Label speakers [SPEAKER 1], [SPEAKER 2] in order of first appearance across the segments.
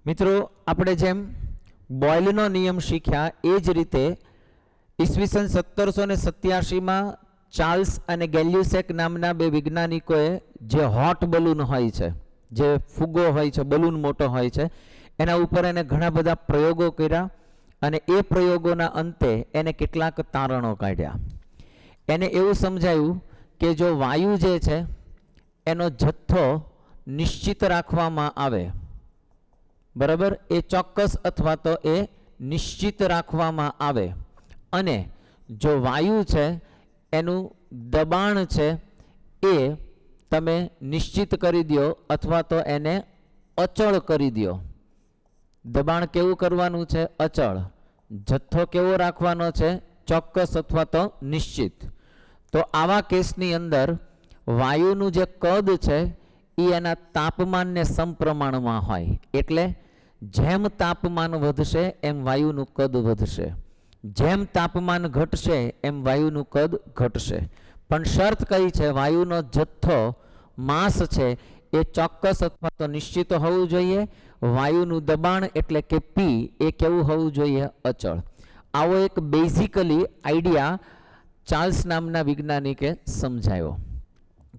[SPEAKER 1] મિત્રો આપણે જેમ બોયલનો નિયમ શીખ્યા એ જ રીતે ઈસવીસન 1787 માં ચાર્લ્સ અને ગેલ્યુસેક નામના બે વૈજ્ઞાનિકોએ જે હોટ બલૂન હોય છે, જે ફુગ્ગો હોય છે, બલૂન મોટો હોય છે, એના ઉપર એને ઘણા બધા પ્રયોગો કર્યા અને એ પ્રયોગોના અંતે એને કેટલાક તારણો કાઢ્યા. એને એવું સમજાયું કે જો વાયુ જે છે એનો જથ્થો નિશ્ચિત રાખવામાં આવે, બરાબર, એ ચોક્કસ અથવા તો એ નિશ્ચિત રાખવામાં આવે અને જો વાયુ છે એનું દબાણ છે એ તમે નિશ્ચિત કરી દો અથવા તો એને અચળ કરી દો. દબાણ કેવું કરવાનું છે? અચળ. જથ્થો કેવો રાખવાનો છે? ચોક્કસ અથવા તો નિશ્ચિત. તો આવા કેસની અંદર વાયુનું જે કદ છે એ એના તાપમાનને સમપ્રમાણમાં હોય. એટલે જેમ તાપમાન વધશે એમ વાયુનું કદ વધશે, જેમ તાપમાન ઘટશે એમ વાયુનું કદ ઘટશે. પણ શરત કઈ છે? વાયુનો જથ્થો માસ છે એ ચોક્કસ અથવા તો નિશ્ચિત હોવું જોઈએ. વાયુનું દબાણ એટલે કે પી એ કેવું હોવું જોઈએ? અચળ. આવો એક બેઝિકલી આઈડિયા ચાર્લ્સ નામના વૈજ્ઞાનિકે સમજાવ્યો.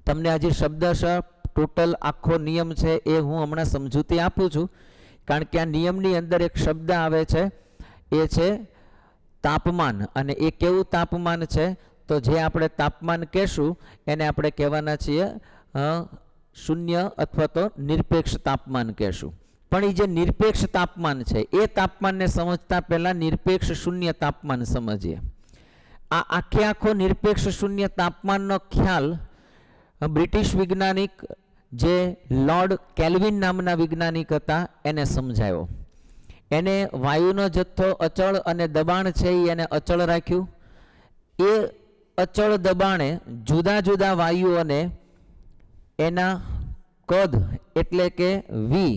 [SPEAKER 1] તમને હજી શબ્દશઃ ટોટલ આખો નિયમ છે એ હું હમણાં સમજૂતી આપું છું, કારણ કે આ નિયમની અંદર એક શબ્દ આવે છે, એ છે તાપમાન. અને એ કેવું તાપમાન છે? તો જે આપણે તાપમાન કહેશું એને આપણે કહેવાના છીએ શૂન્ય અથવા તો નિરપેક્ષ તાપમાન કહેશું. પણ એ જે નિરપેક્ષ તાપમાન છે એ તાપમાનને સમજતા પહેલા નિરપેક્ષ શૂન્ય તાપમાન સમજીએ. આ આખો નિરપેક્ષ શૂન્ય તાપમાનનો ખ્યાલ બ્રિટિશ વૈજ્ઞાનિક જે લોર્ડ કેલ્વિન નામના વૈજ્ઞાનિક હતા એને સમજાયો. એને વાયુનો જથ્થો અચળ અને દબાણ છે એને અચળ રાખ્યું. એ અચળ દબાણે જુદા જુદા વાયુઓને એના કદ એટલે કે વી,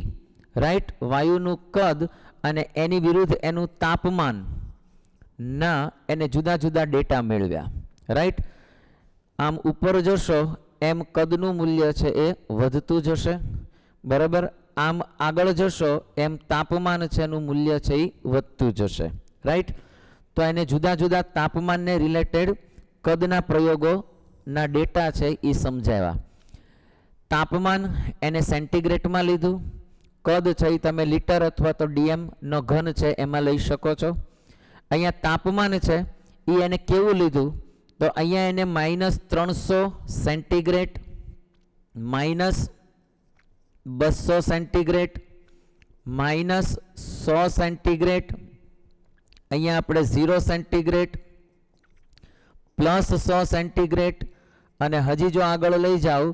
[SPEAKER 1] રાઈટ, વાયુનું કદ અને એની વિરુદ્ધ એનું તાપમાન ના એને જુદા જુદા ડેટા મેળવ્યા, રાઈટ. આમ ઉપર જોશો એમ કદનું મૂલ્ય છે એ વધતું જશે, બરાબર. આમ આગળ જશો એમ તાપમાન છે એનું મૂલ્ય છે એ વધતું જશે, રાઈટ. તો એને જુદા જુદા તાપમાનને રિલેટેડ કદના પ્રયોગોના ડેટા છે એ સમજાવ્યા. તાપમાન એને સેન્ટીગ્રેડમાં લીધું, કદ છે એ તમે લીટર અથવા તો ડીએમ નો ઘન છે એમાં લઈ શકો છો. અહીંયા તાપમાન છે એ એને કેવું લીધું? તો અહીંયા એને -300 સેન્ટીગ્રેડ, -200 સેન્ટીગ્રેડ, -100 સેન્ટીગ્રેડ, અહીંયા આપણે 0 સેન્ટીગ્રેડ, +100 સેન્ટીગ્રેડ અને હજી જો આગળ લઈ જાઓ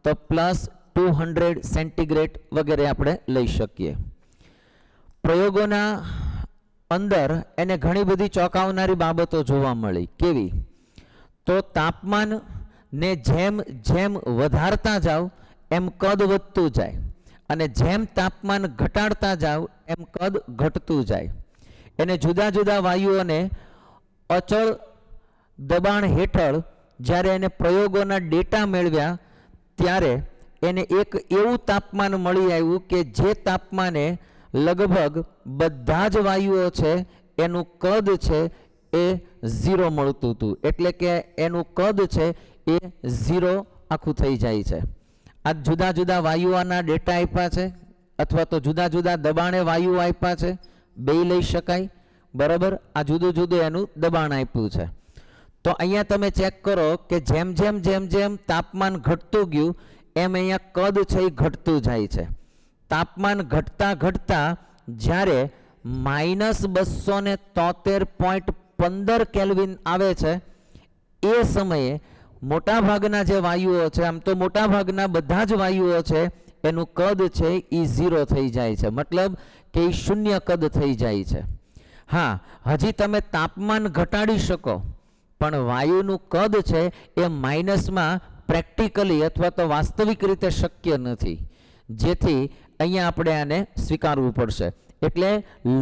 [SPEAKER 1] તો +200 સેન્ટીગ્રેડ વગેરે આપણે લઈ શકીએ. પ્રયોગોના અંદર એને ઘણી બધી ચોંકાવનારી બાબતો જોવા મળી. કેવી? તો તાપમાન ને જેમ જેમ વધારતા જાઓ એમ કદ વધતું જાય અને જેમ તાપમાન ઘટાડતા જાઓ એમ કદ ઘટતું જાય. એને જુદા જુદા વાયુઓને અચળ દબાણ હેઠળ જ્યારે એને પ્રયોગોના ડેટા મેળવ્યા ત્યારે એને એક એવું તાપમાન મળી આવ્યું કે જે તાપમાને લગભગ બધા જ વાયુઓ છે એનું કદ છે એ 0 મળતું હતું. એટલે કે એનું કદ છે એ 0 આખું થઈ જાય છે. આ જુદા જુદા વાયુઓના ડેટા આપ્યા છે અથવા તો જુદા જુદા દબાણે વાયુઓ આપ્યા છે, બે લઈ શકાય, બરાબર. આ જુદું જુદું એનું દબાણ આપ્યું છે. તો અહીંયા તમે ચેક કરો કે જેમ જેમ જેમ જેમ તાપમાન ઘટતું ગયું એમ અહીંયા કદ છે એ ઘટતું જાય છે. તાપમાન ઘટતા ઘટતા જ્યારે -273.15 કેલ્વિન આવે છે એ સમયે મોટાભાગના જે વાયુઓ છે, આમ તો મોટાભાગના બધા જ વાયુઓ છે એનું કદ છે એ 0 થઈ જાય છે, મતલબ કે એ શૂન્ય કદ થઈ જાય છે. હા, હજી તમે તાપમાન ઘટાડી શકો પણ વાયુનું કદ છે એ માઇનસમાં પ્રેક્ટિકલી અથવા તો વાસ્તવિક રીતે શક્ય નથી, જેથી અહીંયા આપણે આને સ્વીકારવું પડશે. એટલે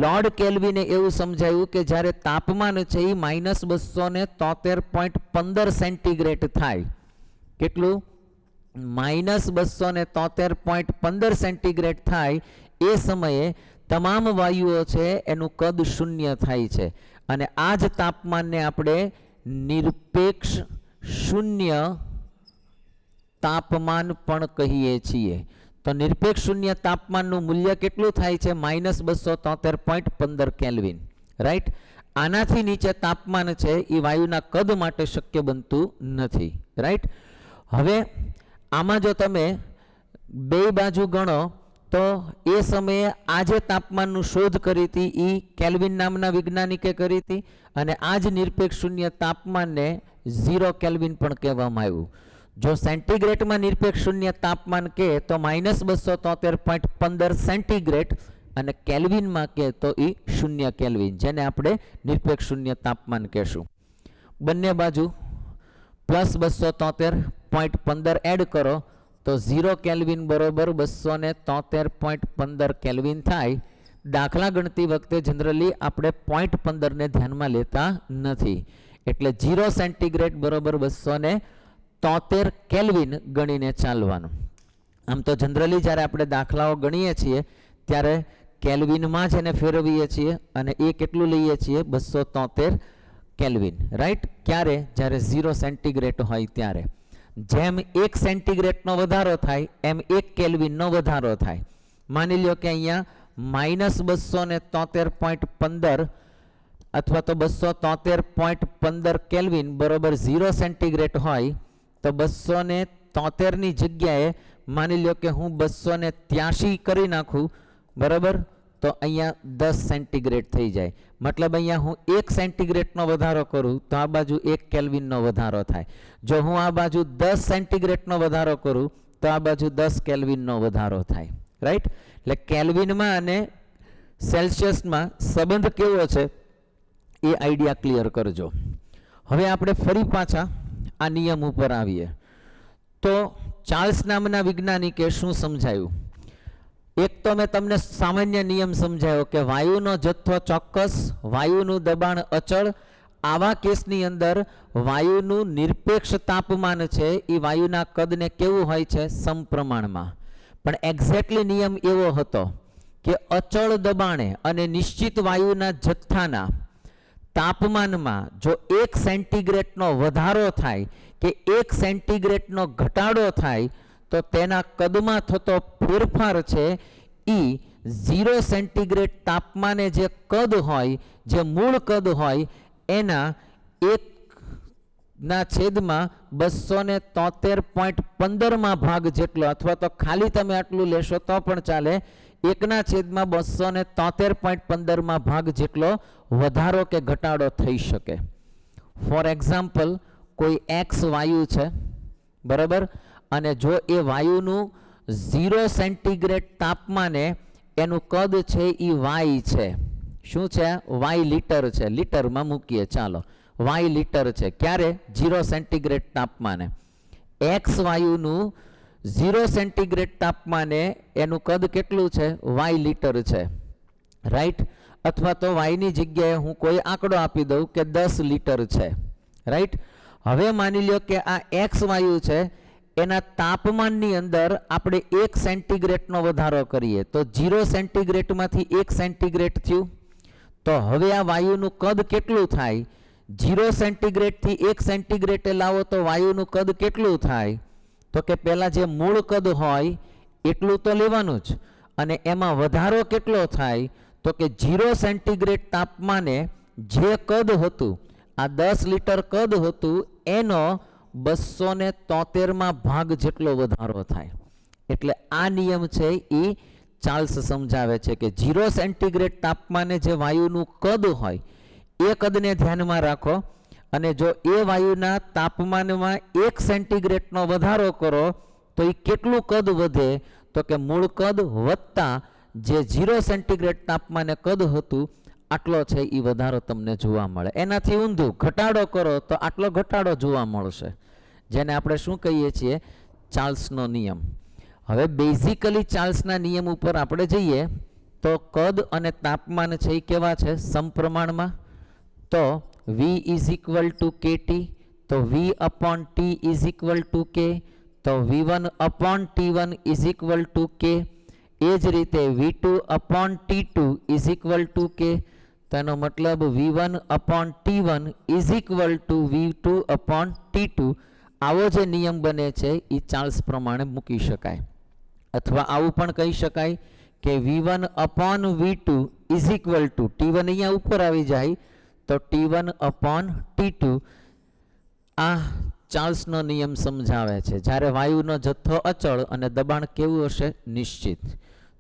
[SPEAKER 1] લોર્ડ કેલ્વિને એવું સમજાયું કે જ્યારે તાપમાન છે એ -273.15 સેન્ટીગ્રેડ થાય, કેટલું? -273.15 સેન્ટીગ્રેડ થાય એ સમયે તમામ વાયુઓ છે એનું કદ શૂન્ય થાય છે અને આ જ તાપમાનને આપણે નિરપેક્ષ શૂન્ય તાપમાન પણ કહીએ છીએ. તો નિરપેક્ષ શૂન્ય તાપમાનનું મૂલ્ય કેટલું થાય છે? -273.15 કેલ્વિન. રાઈટ. આનાથી નીચે તાપમાન છે એ વાયુના કદ માટે શક્ય બનતું નથી. રાઈટ. હવે આમાં જો તમે બે બાજુ ગણો તો એ સમયે આ જે તાપમાનનું શોધ કરી હતી એ કેલ્વિન નામના વૈજ્ઞાનિકે કરી હતી અને આ જ નિરપેક્ષ શૂન્ય તાપમાનને 0 કેલ્વિન પણ કહેવામાં આવ્યું. જો સેન્ટીગ્રેડમાં નિરપેક્ષ શૂન્ય તાપમાન કહે તો -273.15 સેન્ટીગ્રેડ અને કેલ્વિનમાં કહે તો એ 0 કેલ્વિન, જેને આપણે નિરપેક્ષ શૂન્ય તાપમાન કહેશું. બંને બાજુ +273.15 એડ કરો તો 0 કેલ્વિન બરોબર 273.15 કેલ્વિન થાય. દાખલા ગણતી વખતે જનરલી આપણે 0.15 ને ધ્યાનમાં લેતા નથી, એટલે 0 સેન્ટીગ્રેડ બરોબર 273 કેલ્વિન ગણીને ચાલવાનું. આમ તો જનરલી જ્યારે આપણે દાખલાઓ ગણીએ છીએ ત્યારે કેલ્વિનમાં જ એને ફેરવીએ છીએ અને એ કેટલું લઈએ છીએ? 273 કેલ્વિન. રાઈટ. ક્યારે? જ્યારે 0 સેન્ટીગ્રેડ હોય ત્યારે. જેમ 1 સેન્ટીગ્રેડનો વધારો થાય એમ 1 કેલ્વિનનો વધારો થાય. માની લ્યો કે અહીંયા -273.15 અથવા તો 273.15 કેલ્વિન બરોબર 0 સેન્ટીગ્રેડ હોય તો 273 ની જગ્યાએ માની લ્યો કે હું 283 કરી નાખું, બરાબર, તો અહીંયા 10 સેન્ટીગ્રેડ થઈ જાય. મતલબ અહીંયા હું 1 સેન્ટીગ્રેડનો વધારો કરું તો આ બાજુ 1 કેલ્વિનનો વધારો થાય. જો હું આ બાજુ 10 સેન્ટીગ્રેડનો વધારો કરું તો આ બાજુ 10 કેલ્વિનનો વધારો થાય. રાઈટ. એટલે કેલ્વિનમાં અને સેલ્સિયસમાં સંબંધ કેવો છે એ આઈડિયા ક્લિયર કરજો. હવે આપણે ફરી પાછા આ નિયમ ઉપર આવીએ તો ચાર્લ્સ નામના વૈજ્ઞાનિકે શું સમજાયું? એક તો મેં તમને સામાન્ય નિયમ સમજાયો કે વાયુનો જથ્થો ચોક્કસ, વાયુનું દબાણ અચળ. આવા કેસની અંદર વાયુનું નિરપેક્ષ તાપમાન છે એ વાયુના કદને કેવું હોય છે? સમપ્રમાણમાં. પણ એક્ઝેક્ટલી નિયમ એવો હતો કે અચળ દબાણે અને નિશ્ચિત વાયુના જથ્થાના તાપમાનમાં જો 1 સેન્ટીગ્રેડનો વધારો થાય કે 1 સેન્ટીગ્રેડનો ઘટાડો થાય તો તેના કદમાં થતો ફેરફાર છે એ 0 સેન્ટીગ્રેડ તાપમાને જે કદ હોય, જે મૂળ કદ હોય એના 1/273.15 ભાગ જેટલો, અથવા તો ખાલી તમે આટલું લેશો તો પણ ચાલે, 1/273.15 ભાગ જેટલો વધારો કે ઘટાડો થઈ શકે. ફોર એક્ઝામ્પલ, કોઈ એક્સ વાયુ છે, બરાબર, અને જો એ વાયુનું 0 સેન્ટીગ્રેડ તાપમાને એનું કદ છે એ વાય છે. શું છે? વાય લીટર છે. લીટરમાં મૂકીએ ચાલો, વાય લીટર છે. ક્યારે? 0 સેન્ટીગ્રેડ તાપમાને. એક્સ વાયુનું 0 સેન્ટીગ્રેડ તાપમાને એનું કદ કેટલું છે? વાય લીટર છે. રાઈટ. અથવા તો વાયની જગ્યાએ હું કોઈ આંકડો આપી દઉં કે 10 લીટર છે. રાઈટ. હવે માની લ્યો કે આ એક્સ વાયુ છે, એના તાપમાનની અંદર આપણે 1 સેન્ટીગ્રેડનો વધારો કરીએ તો 0 સેન્ટીગ્રેડમાંથી 1 સેન્ટીગ્રેડ થયું. તો હવે આ વાયુનું કદ કેટલું થાય? 0 સેન્ટીગ્રેડથી 1 સેન્ટીગ્રેડે લાવો તો વાયુનું કદ કેટલું થાય? તો કે પહેલાં જે મૂળ કદ હોય એટલું તો લેવાનું જ, અને એમાં વધારો કેટલો થાય? તો કે 0 સેન્ટીગ્રેડ તાપમાને જે કદ હતું, આ 10 લીટર કદ હતું, એનો 273 ભાગ જેટલો વધારો થાય. એટલે આ નિયમ છે એ ચાર્લ્સ સમજાવે છે કે 0 સેન્ટીગ્રેડ તાપમાને જે વાયુનું કદ હોય એ કદને ધ્યાનમાં રાખો, અને જો એ વાયુના તાપમાનમાં 1 સેન્ટીગ્રેડનો વધારો કરો તો એ કેટલું કદ વધે? તો કે મૂળ કદ વત્તા જે 0 સેન્ટીગ્રેડ તાપમાને કદ હતું આટલો છે એ વધારો તમને જોવા મળે. એનાથી ઊંધું ઘટાડો કરો તો આટલો ઘટાડો જોવા મળશે, જેને આપણે શું કહીએ છીએ? ચાર્લ્સનો નિયમ. હવે બેઝિકલી ચાર્લ્સના નિયમ ઉપર આપણે જઈએ તો કદ અને તાપમાન છે એ કેવા છે? સમપ્રમાણમાં. તો V = KT, તો V/T = K, તો V1/T1 = K. એ જ રીતે V2 upon T2 is equal two કે, તેનો મતલબ V1 upon T1 is equal two V2 upon T2. આવો જે નિયમ બને છે એ ચાર્લ્સ પ્રમાણે મૂકી શકાય. અથવા આવું પણ કહી શકાય કે V1 upon V2 is equal two T1 અહીંયા ઉપર આવી જાય તો T1 અપોન T2. આ ચાર્લ્સનો નિયમ સમજાવે છે જ્યારે વાયુનો જથ્થો અચળ અને દબાણ કેવું હશે? નિશ્ચિત.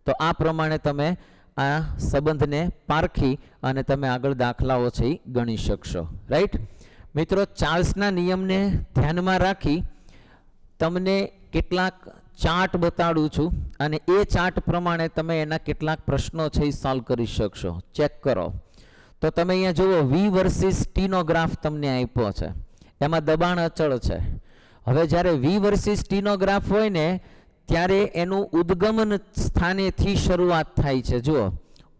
[SPEAKER 1] તો આ પ્રમાણે તમે આ સંબંધને પારખી અને તમે આગળ દાખલાઓ છે એ ગણી શકશો. રાઈટ મિત્રો, ચાર્લ્સના નિયમને ધ્યાનમાં રાખી તમને કેટલાક ચાર્ટ બતાડું છું અને એ ચાર્ટ પ્રમાણે તમે એના કેટલાક પ્રશ્નો છે એ સોલ્વ કરી શકશો. ચેક કરો તો તમે અહીંયા જુઓ V વર્સિસ T નો ગ્રાફ તમને આપ્યો છે. એમાં દબાણ અચળ છે. હવે જ્યારે V વર્સિસ T નો ગ્રાફ હોય ને ત્યારે એનું ઉદ્ગમન સ્થાનેથી શરૂઆત થાય છે. જુઓ,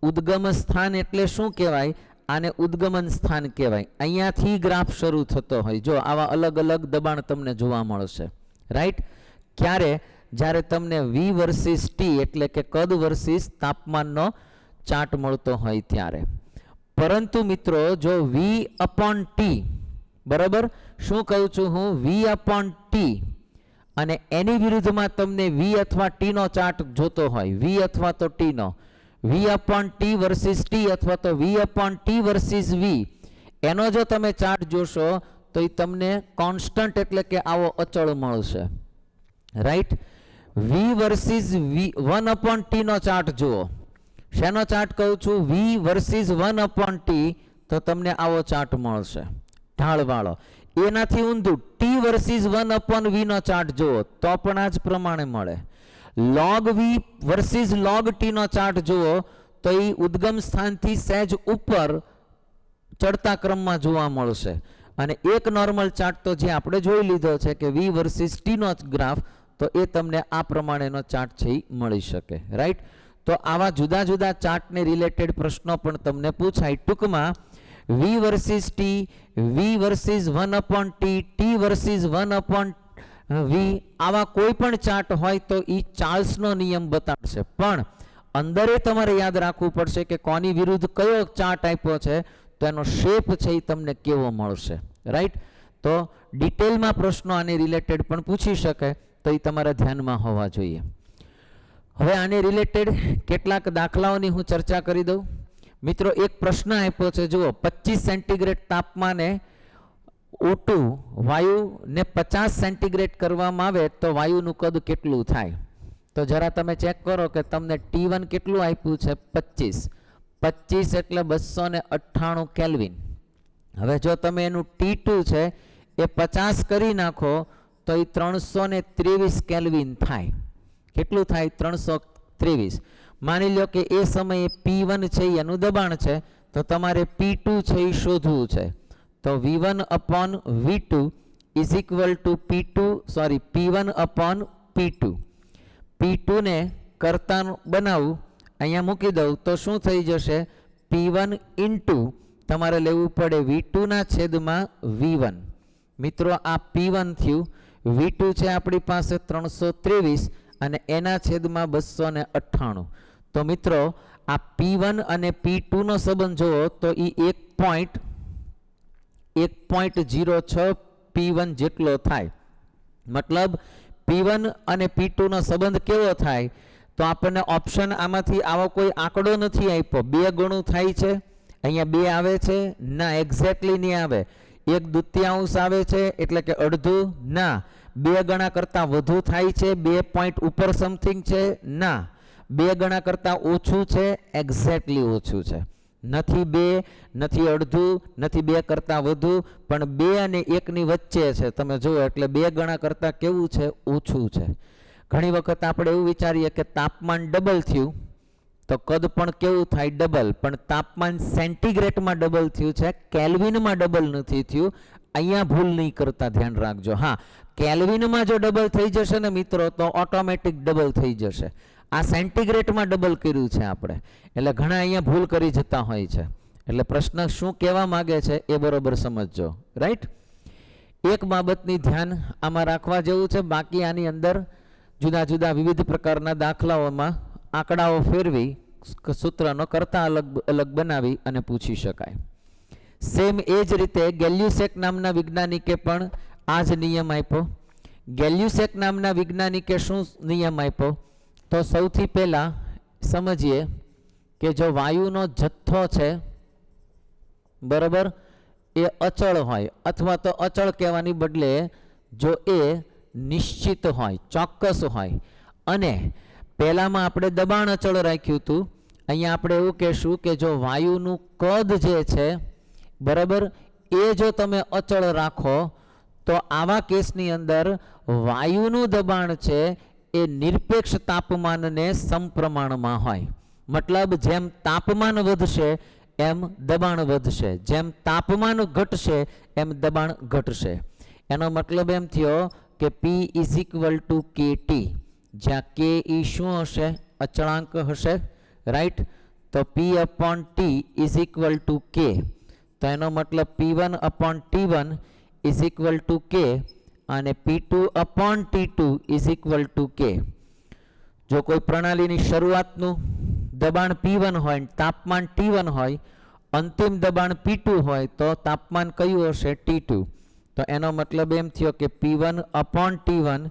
[SPEAKER 1] ઉદ્ગમ સ્થાન એટલે શું કહેવાય? આને ઉદ્ગમન સ્થાન કહેવાય. અહીંયાથી ગ્રાફ શરૂ થતો હોય. જો આવા અલગ અલગ દબાણ તમને જોવા મળશે. રાઈટ, ક્યારે? જ્યારે તમને V વર્સિસ T એટલે કે કદ વર્સિસ તાપમાનનો ચાર્ટ મળતો હોય ત્યારે. પરંતુ મિત્રો, જો V અપોન T, બરાબર, શું કહું છું હું? V અપોન T અને એની વિરુદ્ધમાં તમને V અથવા T નો ચાર્ટ જોતો હોય, V અથવા તો T નો, V upon T versus T અથવા તો V upon T versus V, એનો જો તમે ચાર્ટ જોશો તો એ તમને કોન્સ્ટન્ટ એટલે કે આવો અચળ મળશે. Right, V versus V1 upon T નો ચાર્ટ જુઓ. શેનો ચાર્ટ કહું છું? V વર્સિસ 1 અપોન T, તો તમને આવો ચાર્ટ મળશે ઢાળવાળો. એનાથી ઊંધું T વર્સિસ 1 અપોન V નો ચાર્ટ જુઓ તો પણ આ જ પ્રમાણે મળે. log V versus log T નો ચાર્ટ જુઓ તો એ ઉદ્ગમ સ્થાનથી સહેજ ઉપર ચડતા ક્રમમાં જોવા મળશે. અને એક નોર્મલ ચાર્ટ તો જે આપણે જોઈ લીધો છે કે V વર્સિસ T નો ગ્રાફ, તો એ તમને આ પ્રમાણેનો ચાર્ટ છે એ મળી શકે. રાઈટ, તો આવા જુદા જુદા ચાર્ટને રિલેટેડ પ્રશ્નો પણ તમને પૂછાય. ટૂંકમાં V versus T, V versus 1 upon T, T versus 1 upon V, આવા કોઈ પણ ચાર્ટ હોય તો એ ચાર્લ્સનો નિયમ બતાડશે. પણ અંદરે તમારે યાદ રાખવું પડશે કે કોની વિરુદ્ધ કયો ચાર્ટ આપ્યો છે તો એનો શેપ છે એ તમને કેવો મળશે. રાઈટ, તો ડિટેલમાં પ્રશ્નો આની રિલેટેડ પણ પૂછી શકે તો એ તમારા ધ્યાનમાં હોવા જોઈએ. હવે આને રિલેટેડ કેટલાક દાખલાઓની હું ચર્ચા કરી દઉં. મિત્રો, એક પ્રશ્ન આપ્યો છે. જુઓ, 25 સેન્ટીગ્રેડ તાપમાને O2 વાયુને 50 સેન્ટીગ્રેડ કરવામાં આવે તો વાયુનું કદ કેટલું થાય? તો જરા તમે ચેક કરો કે તમને T1 કેટલું આપ્યું છે? 25. 25 એટલે 298 કેલ્વિન. હવે જો તમે એનું T2 છે એ 50 કરી નાખો તો એ 323 કેલ્વિન થાય. કેટલું થાય? 323. માની લો કે એ સમયે P1 છે એનું દબાણ છે તો તમારે P2 છે એ શોધવું છે. તો V1 upon V2 is equal two P1 upon P2. P2 ને કરતા બનાવું, અહીંયા મૂકી દઉં તો શું થઈ જશે? P1 ઇન્ટુ તમારે લેવું પડે V2 ના છેદમાં V1. મિત્રો, આ P1 થયું. V2 છે આપણી પાસે 323 અને એના છેદમાં 298. તો મિત્રો, આ P1 અને P2 નો સંબંધ જુઓ તો એ 1.06 P1 જેટલો થાય. મતલબ P1 અને P2 નો સંબંધ કેવો થાય? તો આપણને ઓપ્શન આમાંથી આવો કોઈ આંકડો નથી આપ્યો. 2 ગણું થાય છે, અહીંયા 2 આવે છે? ના, એક્ઝેક્ટલી નહીં આવે. 1/2 આવે છે એટલે કે અડધું? ના. 2 ગણા કરતાં વધુ થાય છે? 2 પોઈન્ટ ઉપર સમથિંગ છે? ના. 2 ગણા કરતાં ઓછું છે? એક્ઝેક્ટલી ઓછું છે. નથી 2, નથી અડધું, નથી 2 કરતાં વધુ, પણ 2 અને 1 ની વચ્ચે છે. તમે જુઓ, એટલે 2 ગણા કરતાં કેવું છે? ઓછું છે. ઘણી વખત આપણે એવું વિચારીએ કે તાપમાન ડબલ થયું તો કદ પણ કેવું થાય? ડબલ. પણ તાપમાન સેન્ટીગ્રેડમાં ડબલ થયું છે, કેલ્વિનમાં ડબલ નથી થયું. અહીંયા ભૂલ નહીં કરતા, ધ્યાન રાખજો. હા, કેલ્વિનમાં જો ડબલ થઈ જશે ને મિત્રો તો ઓટોમેટિક ડબલ થઈ જશે. આ સેન્ટીગ્રેડમાં ડબલ કર્યું છે આપણે, એટલે ઘણા અહીંયા ભૂલ કરી જતા હોય છે. એટલે પ્રશ્ન શું કહેવા માંગે છે એ બરોબર સમજજો. રાઈટ, એક બાબતની ધ્યાન આમાં રાખવા જેવું છે. બાકી આની અંદર જુદા જુદા વિવિધ પ્રકારના દાખલાઓમાં આંકડાઓ ફેરવી સૂત્રનો કરતા અલગ અલગ બનાવી અને પૂછી શકાય. સેમ એ જ રીતે ગેલ્યુસેક નામના વૈજ્ઞાનિકે પણ આ જ નિયમ આપ્યો. ગેલ્યુસેક નામના વૈજ્ઞાનિકે શું નિયમ આપ્યો? તો સૌથી પહેલા સમજીએ કે જો વાયુનો જથ્થો છે, બરાબર, એ અચળ હોય, અથવા તો અચળ કહેવાની બદલે જો એ નિશ્ચિત હોય, ચોક્કસ હોય, અને પહેલામાં આપણે દબાણ અચળ રાખ્યું હતું, અહીંયા આપણે એવું કહેશું કે જો વાયુનું કદ જે છે, બરાબર, એ જો તમે અચળ રાખો તો આવા કેસની અંદર વાયુનું દબાણ છે એ નિરપેક્ષ તાપમાનને સમપ્રમાણમાં હોય. મતલબ જેમ તાપમાન વધશે એમ દબાણ વધશે, જેમ તાપમાન ઘટશે એમ દબાણ ઘટશે. એનો મતલબ એમ થયો કે P = KT, જ્યાં K એ શું હશે? અચળાંક હશે, રાઈટ? તો P/T = K. તો એનો મતલબ P1/T1 = K અને P2/T2 = K. જો કોઈ પ્રણાલીની શરૂઆતનું દબાણ P1 હોય, તાપમાન T1 હોય, અંતિમ દબાણ P2 હોય, તો તાપમાન કયું હશે? T2. તો એનો મતલબ એમ થયો કે P1/T1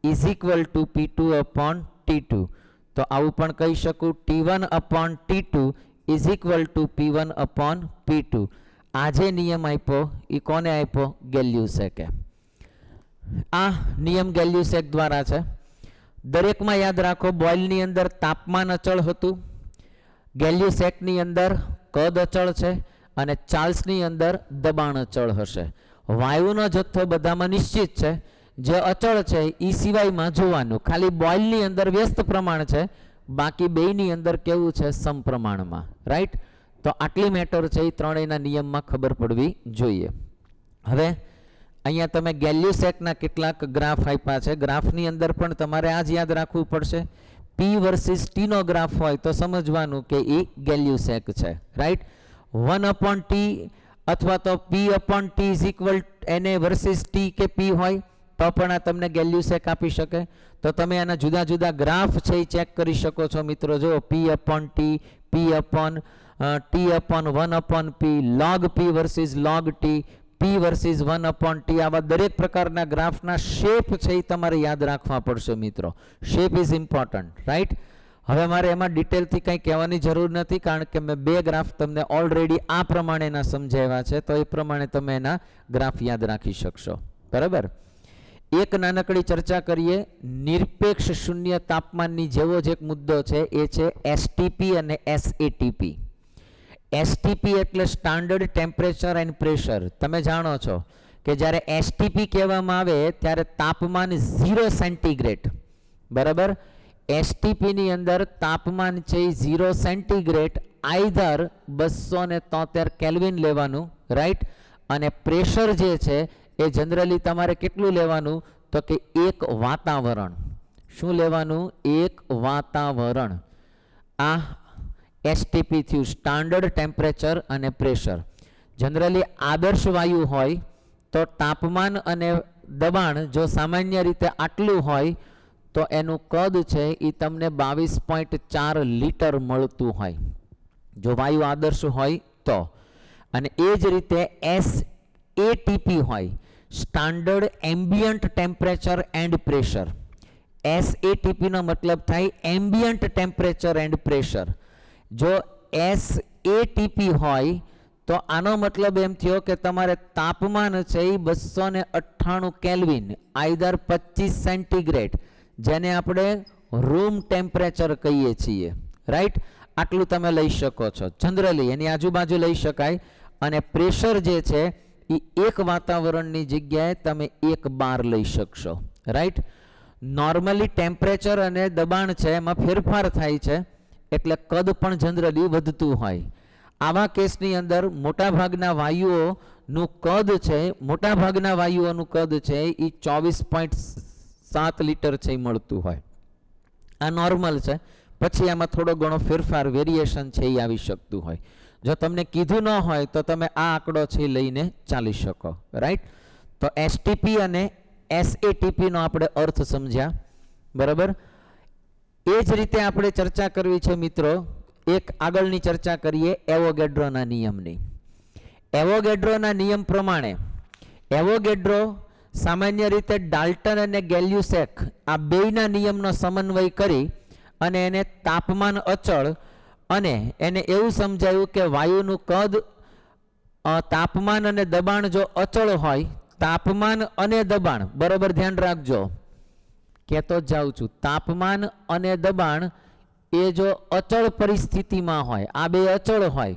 [SPEAKER 1] = P2/T2. તો આવું પણ કહી શકું, T1/T2 = P1/P2. આ જે નિયમ આપ્યો એ કોને આપ્યો? ગેલ્યુસેકે. આ નિયમ ગેલ્યુસેક દ્વારા છે. દરેકમાં યાદ રાખો, બોઇલની અંદર તાપમાન અચળ હતું, ગેલ્યુસેકની અંદર કદ અચળ છે, અને ચાર્લ્સની અંદર દબાણ અચળ હશે. વાયુનો જથ્થો બધામાં નિશ્ચિત છે, જે અચળ છે એ સિવાયમાં જોવાનું. ખાલી બોઇલની અંદર વ્યસ્ત પ્રમાણ છે, બાકી બેયની અંદર કેવું છે? સમપ્રમાણમાં, રાઈટ? તો આટલી મેટર છે એ ત્રણેયના નિયમમાં ખબર પડવી જોઈએ. હવે અહીંયા તમે ગેલ્યુસેકના કેટલાક ગ્રાફ આપ્યા છે. ગ્રાફની અંદર પણ તમારે આ જ યાદ રાખવું પડશે. P વર્સિસ T નો ગ્રાફ હોય તો સમજવાનું કે એ ગેલ્યુસેક છે, રાઈટ? 1/T અથવા તો P/T = Na વર્સિસ T કે P હોય તો પણ આ તમને ગેલ્યુસેક આપી શકે. તો તમે આના જુદા જુદા ગ્રાફ છે એ ચેક કરી શકો છો મિત્રો. જો P/T, T/1/P, log P versus log T, P versus 1/T, આવા દરેક પ્રકારના ગ્રાફના શેપ છે એ તમારે યાદ રાખવા પડશે મિત્રો. Shape is important, right? હવે મારે એમાં ડિટેલથી કંઈ કહેવાની જરૂર નથી, કારણ કે મેં બે ગ્રાફ તમને ઓલરેડી આ પ્રમાણેના સમજાવ્યા છે, તો એ પ્રમાણે તમે એના ગ્રાફ યાદ રાખી શકશો, બરાબર? એક નાનકડી ચર્ચા કરીએ. નિરપેક્ષ શૂન્ય તાપમાનની જેવો જ એક મુદ્દો છે, એ છે STP અને SATP. STP એટલે સ્ટાન્ડર્ડ ટેમ્પરેચર એન્ડ પ્રેશર. તમે જાણો છો કે જ્યારે STP કહેવામાં આવે ત્યારે તાપમાન 0 સેન્ટીગ્રેડ, બરાબર? STP ની અંદર તાપમાન છે 0 સેન્ટીગ્રેડ, આઈધર 273 કેલ્વિન લેવાનું, રાઈટ? અને પ્રેશર જે છે એ જનરલી તમારે કેટલું લેવાનું? તો કે 1 વાતાવરણ. શું લેવાનું? 1 વાતાવરણ. આ STP થયું, સ્ટાન્ડર્ડ ટેમ્પરેચર અને પ્રેશર. જનરલી આદર્શ વાયુ હોય તો તાપમાન અને દબાણ જો સામાન્ય રીતે આટલું હોય તો એનું કદ છે એ તમને 22.4 લિટર મળતું હોય, જો વાયુ આદર્શ હોય તો. અને એ જ રીતે SATP હોય, standard ambient temperature and pressure. SATP નો મતલબ થાય એમ્બિયન્ટ ટેમ્પરેચર એન્ડ પ્રેશર. જો SATP હોય તો આનો મતલબ એમ થયો કે તમારે તાપમાન છે એ 298 કેલ્વિન, આઈધર 25 સેન્ટીગ્રેડ, જેને આપણે રૂમ ટેમ્પરેચર કહીએ છીએ, રાઈટ? આટલું તમે લઈ શકો છો. જનરલી એની આજુબાજુ લઈ શકાય. અને પ્રેશર જે છે એ 1 વાતાવરણની જગ્યાએ તમે 1 બાર લઈ શકશો, રાઈટ? નોર્મલી ટેમ્પરેચર અને દબાણ છે એમાં ફેરફાર થાય છે, એટલે કદ પણ જનરલી વધતું હોય. આવા કેસની અંદર મોટાભાગના વાયુઓનું કદ છે, મોટાભાગના વાયુઓનું કદ છે એ 24.7 લિટર છે મળતું હોય. આ નોર્મલ છે. પછી આમાં થોડો ઘણો ફેરફાર, વેરિએશન છે એ આવી શકતું હોય. જો તમને કીધું ન હોય તો તમે આ આંકડો છે લઈને ચાલી શકો, રાઈટ? તો STP અને SATP નો આપણે અર્થ સમજ્યા, બરાબર? એ જ રીતે આપણે ચર્ચા કરવી છે મિત્રો, એક આગળની ચર્ચા કરીએ એવોગેડ્રોના નિયમની. એવોગેડ્રોના નિયમ પ્રમાણે એવોગેડ્રો સામાન્ય રીતે ડાલ્ટન અને ગેલ્યુસેક આ બેયના નિયમનો સમન્વય કરી અને એને તાપમાન અચળ અને એને એવું સમજાયું કે વાયુનું કદ તાપમાન અને દબાણ જો અચળ હોય, તાપમાન અને દબાણ બરોબર ધ્યાન રાખજો, કહેતો જ જાઉં છું, તાપમાન અને દબાણ એ જો અચળ પરિસ્થિતિમાં હોય, આ બે અચળ હોય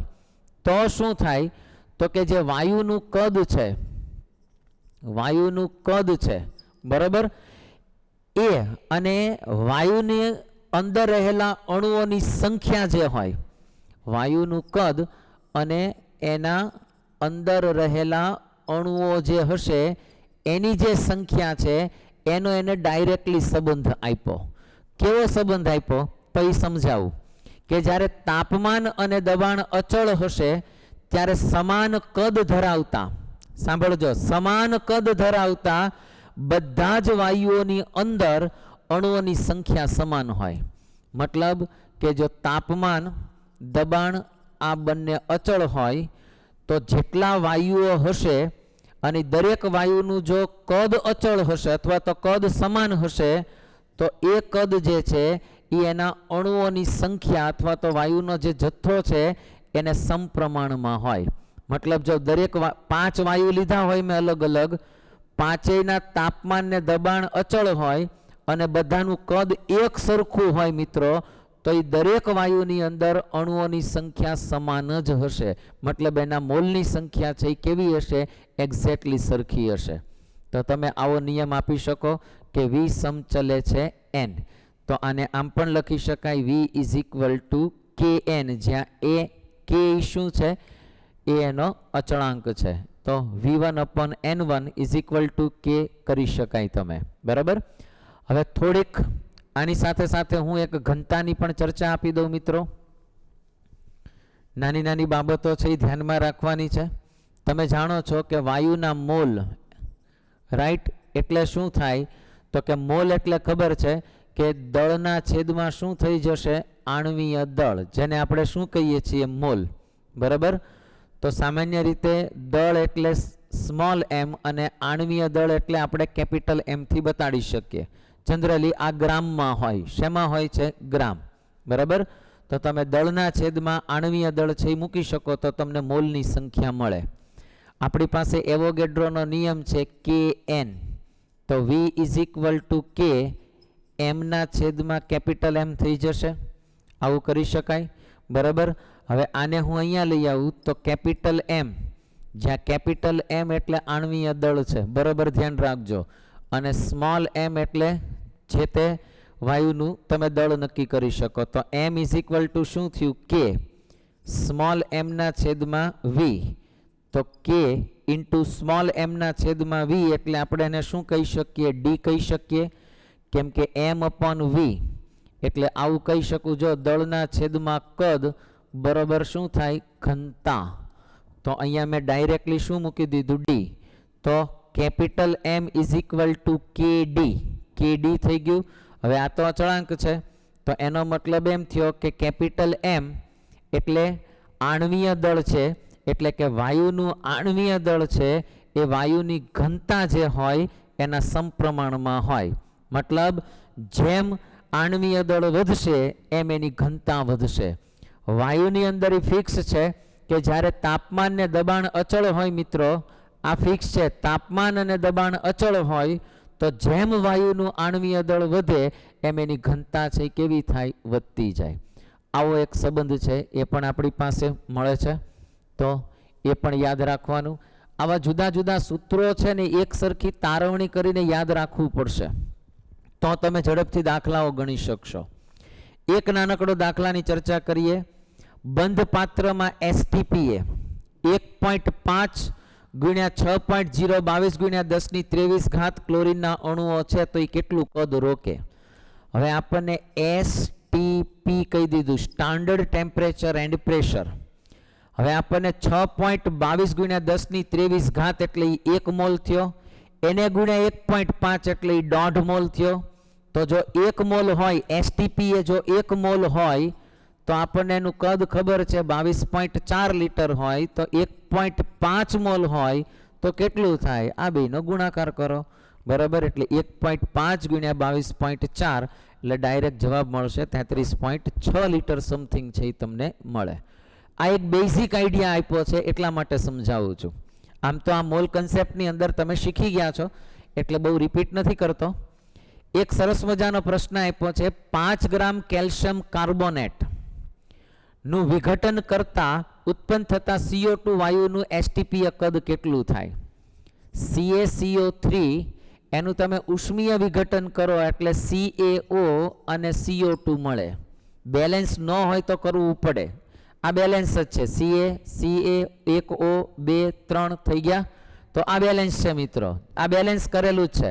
[SPEAKER 1] તો શું થાય, તો કે જે વાયુનું કદ છે, વાયુનું કદ છે બરાબર, એ અને વાયુની અંદર રહેલા અણુઓની સંખ્યા જે હોય, વાયુનું કદ અને એના અંદર રહેલા અણુઓ જે હશે એની જે સંખ્યા છે એનો એને ડાયરેક્ટલી સંબંધ આપ્યો. કેવો સંબંધ આપ્યો પછી સમજાવું કે જ્યારે તાપમાન અને દબાણ અચળ હશે ત્યારે સમાન કદ ધરાવતા, સાંભળજો, સમાન કદ ધરાવતા બધા જ વાયુઓની અંદર અણુઓની સંખ્યા સમાન હોય. મતલબ કે જો તાપમાન દબાણ આ બંને અચળ હોય તો જેટલા વાયુઓ હશે અને દરેક વાયુનું જો કદ અચળ હશે અથવા તો કદ સમાન હશે તો એ કદ જે છે એ એના અણુઓની સંખ્યા અથવા તો વાયુનો જે જથ્થો છે એને સમપ્રમાણમાં હોય. મતલબ જો દરેક 5 વાયુ લીધા હોય મેં અલગ અલગ, પાંચેયના તાપમાન ને દબાણ અચળ હોય અને બધાનું કદ એક સરખું હોય મિત્રો, તો એ દરેક વાયુની અંદર અણુઓની સંખ્યા સમાન જ હશે. મતલબ એના મોલની સંખ્યા છે એ કેવી હશે, એક્ઝેક્ટલી સરખી હશે. તો તમે આવો નિયમ આપી શકો કે V સમચલે છે n, તો આને આમ પણ લખી શકાય V is equal two Kn, જ્યાં એ K શું છે એ એનો અચળાંક છે, તો V1/N1 is equal two K કરી શકાય તમે, બરાબર. હવે થોડીક આની સાથે સાથે હું એક ઘનતાની પણ ચર્ચા આપી દઉં મિત્રો. નાની નાની બાબતો છે એ ધ્યાનમાં રાખવાની છે. તમે જાણો છો કે વાયુના મોલ, રાઈટ, એટલે શું થાય, તો કે મોલ એટલે ખબર છે કે દળના છેદમાં શું થઈ જશે, આણ્વીય દળ, જેને આપણે શું કહીએ છીએ, મોલ, બરાબર. તો સામાન્ય રીતે દળ એટલે સ્મોલ m અને આણ્વીય દળ એટલે આપણે કેપિટલ M થી બતાડી શકીએ. જનરલી આ ગ્રામમાં હોય, શેમાં હોય છે, ગ્રામ, બરાબર. તો તમે દળના છેદમાં આણ્વીય દળ છે એ મૂકી શકો તો તમને મોલની સંખ્યા મળે. આપણી પાસે એવોગેડ્રોનો નિયમ છે Kn, તો V is equal two K m ના છેદમાં કેપિટલ M થઈ જશે. આવું કરી શકાય, બરાબર. હવે આને હું અહીંયા લઈ આવું તો કેપિટલ M, જ્યાં કેપિટલ M એટલે આણ્વીય દળ છે, બરાબર, ધ્યાન રાખજો, અને સ્મોલ m એટલે જે તે વાયુનું તમે દળ નક્કી કરી શકો. તો m ઇઝ ઇક્વલ ટુ શું થયું, K સ્મોલ m ના છેદમાં V, તો K ઇન્ટુ સ્મોલ m ના છેદમાં V એટલે આપણે એને શું કહી શકીએ, D કહી શકીએ, કેમ કે m/V એટલે આવું કહી શકું, જો દળના છેદમાં કદ બરાબર શું થાય, ઘનતા. તો અહીંયા મેં ડાયરેક્ટલી શું મૂકી દીધું, D. તો capital M is equal two KD, KD થઈ ગયું. હવે આ તો અચળાંક છે તો એનો મતલબ એમ થયો કે કેપિટલ M એટલે આણ્વીય દળ છે, એટલે કે વાયુનું આણ્વીય દળ છે એ વાયુની ઘનતા જે હોય એના સમપ્રમાણમાં હોય. મતલબ જેમ આણ્વીય દળ વધશે એમ એની ઘનતા વધશે. વાયુની અંદર એ ફિક્સ છે કે જ્યારે તાપમાન ને દબાણ અચળ હોય મિત્રો, આ ફિક્સ છે, તાપમાન અને દબાણ અચળ હોય તો જેમ વાયુનું આણ્વીય દળ વધે એમ એની ઘનતા છે કેવી થાય, વધતી જાય. આવો એક સંબંધ છે એ પણ આપણી પાસે મળે છે, તો એ પણ યાદ રાખવાનું. આવા જુદા જુદા સૂત્રો છે ને એક સરખી તારવણી કરીને યાદ રાખવું પડશે તો તમે ઝડપથી દાખલાઓ ગણી શકશો. એક નાનકડો દાખલાની ચર્ચા કરીએ. બંધ પાત્રમાં STPA 1.5 ગુણ્યા 6.022 ગુણ્યા 10⁻23 ક્લોરીનના અણુઓ છે તો એ કેટલું કદ રોકે. હવે આપણને STP કહી દીધું, સ્ટાન્ડર્ડ ટેમ્પરેચર એન્ડ પ્રેશર. હવે આપણને 6.22 ગુણ્યા 10⁻23 એટલે 1 મોલ થયો, એને ગુણ્યા 1.5 એટલે 1.5 મોલ થયો. તો તો જો 1 મોલ હોય, એસટીપી એ જો 1 મોલ હોય તો આપણને એનું કદ ખબર છે 22.4 લિટર હોય, તો 1.5 મોલ હોય તો કેટલું થાય? આ બેનો ગુણાકાર કરો, બરાબર. એટલે 1.5 ગુણ્યા 22.4 એટલે ડાયરેક્ટ જવાબ મળશે 33.6 લિટર સમથિંગ છે એ તમને મળે. આ એક બેઝિક આઈડિયા આપ્યો છે એટલા માટે સમજાવું છું. આમ તો આ મોલ કન્સેપ્ટની અંદર તમે શીખી ગયા છો એટલે બહુ રિપીટ નથી કરતો. એક સરસ મજાનો પ્રશ્ન આપ્યો છે, 5 ગ્રામ કેલ્શિયમ કાર્બોનેટ નું વિઘટન કરતા ઉત્પન્ન થતા CO2 વાયુનું એસટીપીય કદ કેટલું થાય? CaCO3 એનું તમે ઉષ્મીય વિઘટન કરો એટલે CaO અને CO2 મળે. બેલેન્સ ન હોય તો કરવું પડે. આ બેલેન્સ જ છે, Ca 1O 2 3 થઈ ગયા, તો આ બેલેન્સ છે મિત્રો, આ બેલેન્સ કરેલું જ છે.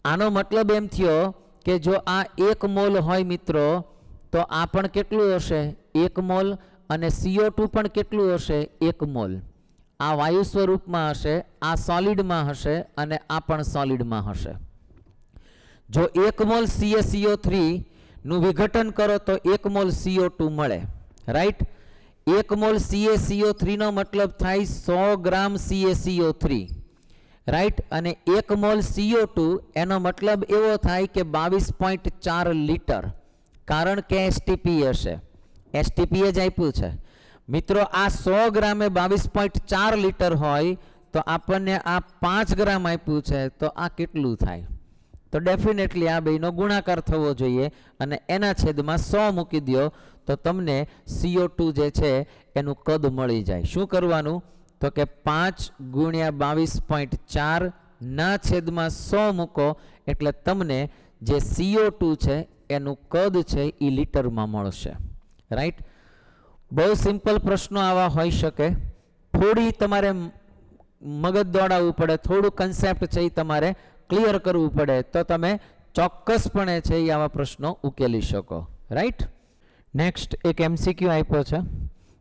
[SPEAKER 1] આનો મતલબ એમ થયો કે જો આ 1 મોલ હોય મિત્રો તો આ પણ કેટલું હશે? 1 મોલ, અને CO2 પણ કેટલું હશે? 1 મોલ. આ વાયુ સ્વરૂપમાં હશે, આ સોલિડમાં હશે અને આ પણ સોલિડમાં હશે. જો 1 મોલ CaCO3 નું વિઘટન કરો તો 1 મોલ CO2 મળે, રાઈટ. 1 મોલ CaCO3 નો મતલબ થાય 100 ગ્રામ CaCO3, રાઈટ. અને 1 મોલ CO2 એનો મતલબ એવો થાય કે 22.4 લિટર, કારણ કે એસટીપી હશે, એસટીપી જ આપ્યું છે મિત્રો. આ 100 ગ્રામે 22.4 લિટર હોય તો આપણને આ 5 ગ્રામ આપ્યું છે, તો આ કેટલું થાય? તો ડેફિનેટલી આ બેનો ગુણાકાર થવો જોઈએ અને એના છેદમાં 100 મૂકી દો તો તમને CO2 જે છે એનું કદ મળી જાય. શું કરવાનું? તો કે 5 ગુણ્યા 22.4 ના છેદમાં 100 મૂકો એટલે તમને જે CO2 છે એનું કદ છે એ લિટરમાં મળશે, રાઈટ. બહુ સિમ્પલ પ્રશ્નો આવા હોઈ શકે, થોડી તમારે મગજ દોડાવવું પડે, થોડું કન્સેપ્ટ છે એ તમારે ક્લિયર કરવું પડે તો તમે ચોક્કસપણે છે એ આવા પ્રશ્નો ઉકેલી શકો, રાઈટ. નેક્સ્ટ એક MCQ આપ્યો છે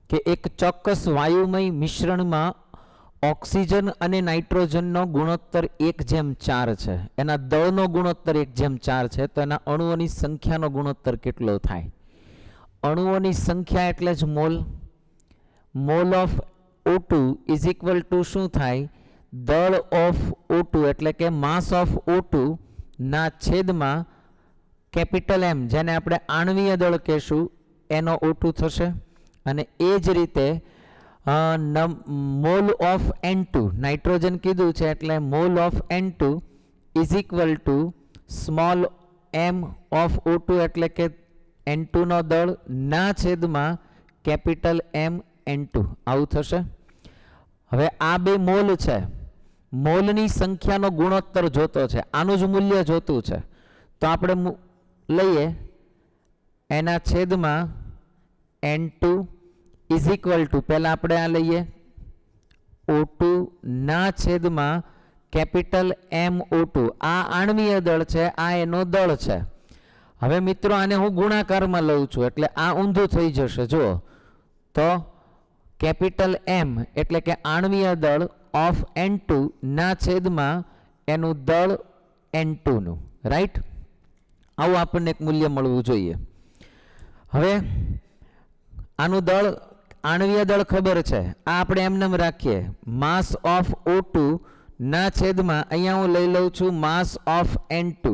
[SPEAKER 1] કે એક ચોક્કસ વાયુમય મિશ્રણમાં ઓક્સિજન અને નાઇટ્રોજનનો ગુણોત્તર 1:4 છે, એના દળનો ગુણોત્તર 1:4 છે, તો એના અણુઓની સંખ્યાનો ગુણોત્તર કેટલો થાય? અણુઓની સંખ્યા એટલે જ mall. Mall of O2 is equal to શું થાય? દળ ઓફ O2 એટલે કે માસ ઓફ O2 ના છેદમાં કેપિટલ M, જેને આપણે આણ્વીય દળ કહેશું, એનો O2 થશે. અને એ જ રીતે મોલ ઓફ N2, નાઇટ્રોજન કીધું છે એટલે mall of N2 is equal two small m of O2 એટલે કે N2 નો દળ ના છેદમાં કેપિટલ M N2, આવું થશે. હવે આ બે મોલ છે, મોલની સંખ્યાનો ગુણોત્તર જોતો છે, આનું જ મૂલ્ય જોતું છે, તો આપણે લઈએ એના છેદમાં N2 ઇઝ ઇક્વલ ટુ, પહેલાં આપણે આ લઈએ O2 ના છેદમાં કેપિટલ MO2, આ આણ્વીય દળ છે, આ એનો દળ છે. હવે મિત્રો આને હું ગુણાકારમાં લઉં છું એટલે આ ઊંધું થઈ જશે. જુઓ તો કેપિટલ M એટલે કે આણ્વીય દળ ઓફ N2 ના છેદમાં એનું દળ N2 નું, રાઈટ. આવું આપણને એક મૂલ્ય મળવું જોઈએ. હવે આનું દળ, આણ્વીય દળ ખબર છે, આ આપણે એમને રાખીએ. માસ ઓફ O2 ના છેદમાં અહીંયા હું લઈ લઉં છું માસ ઓફ N2,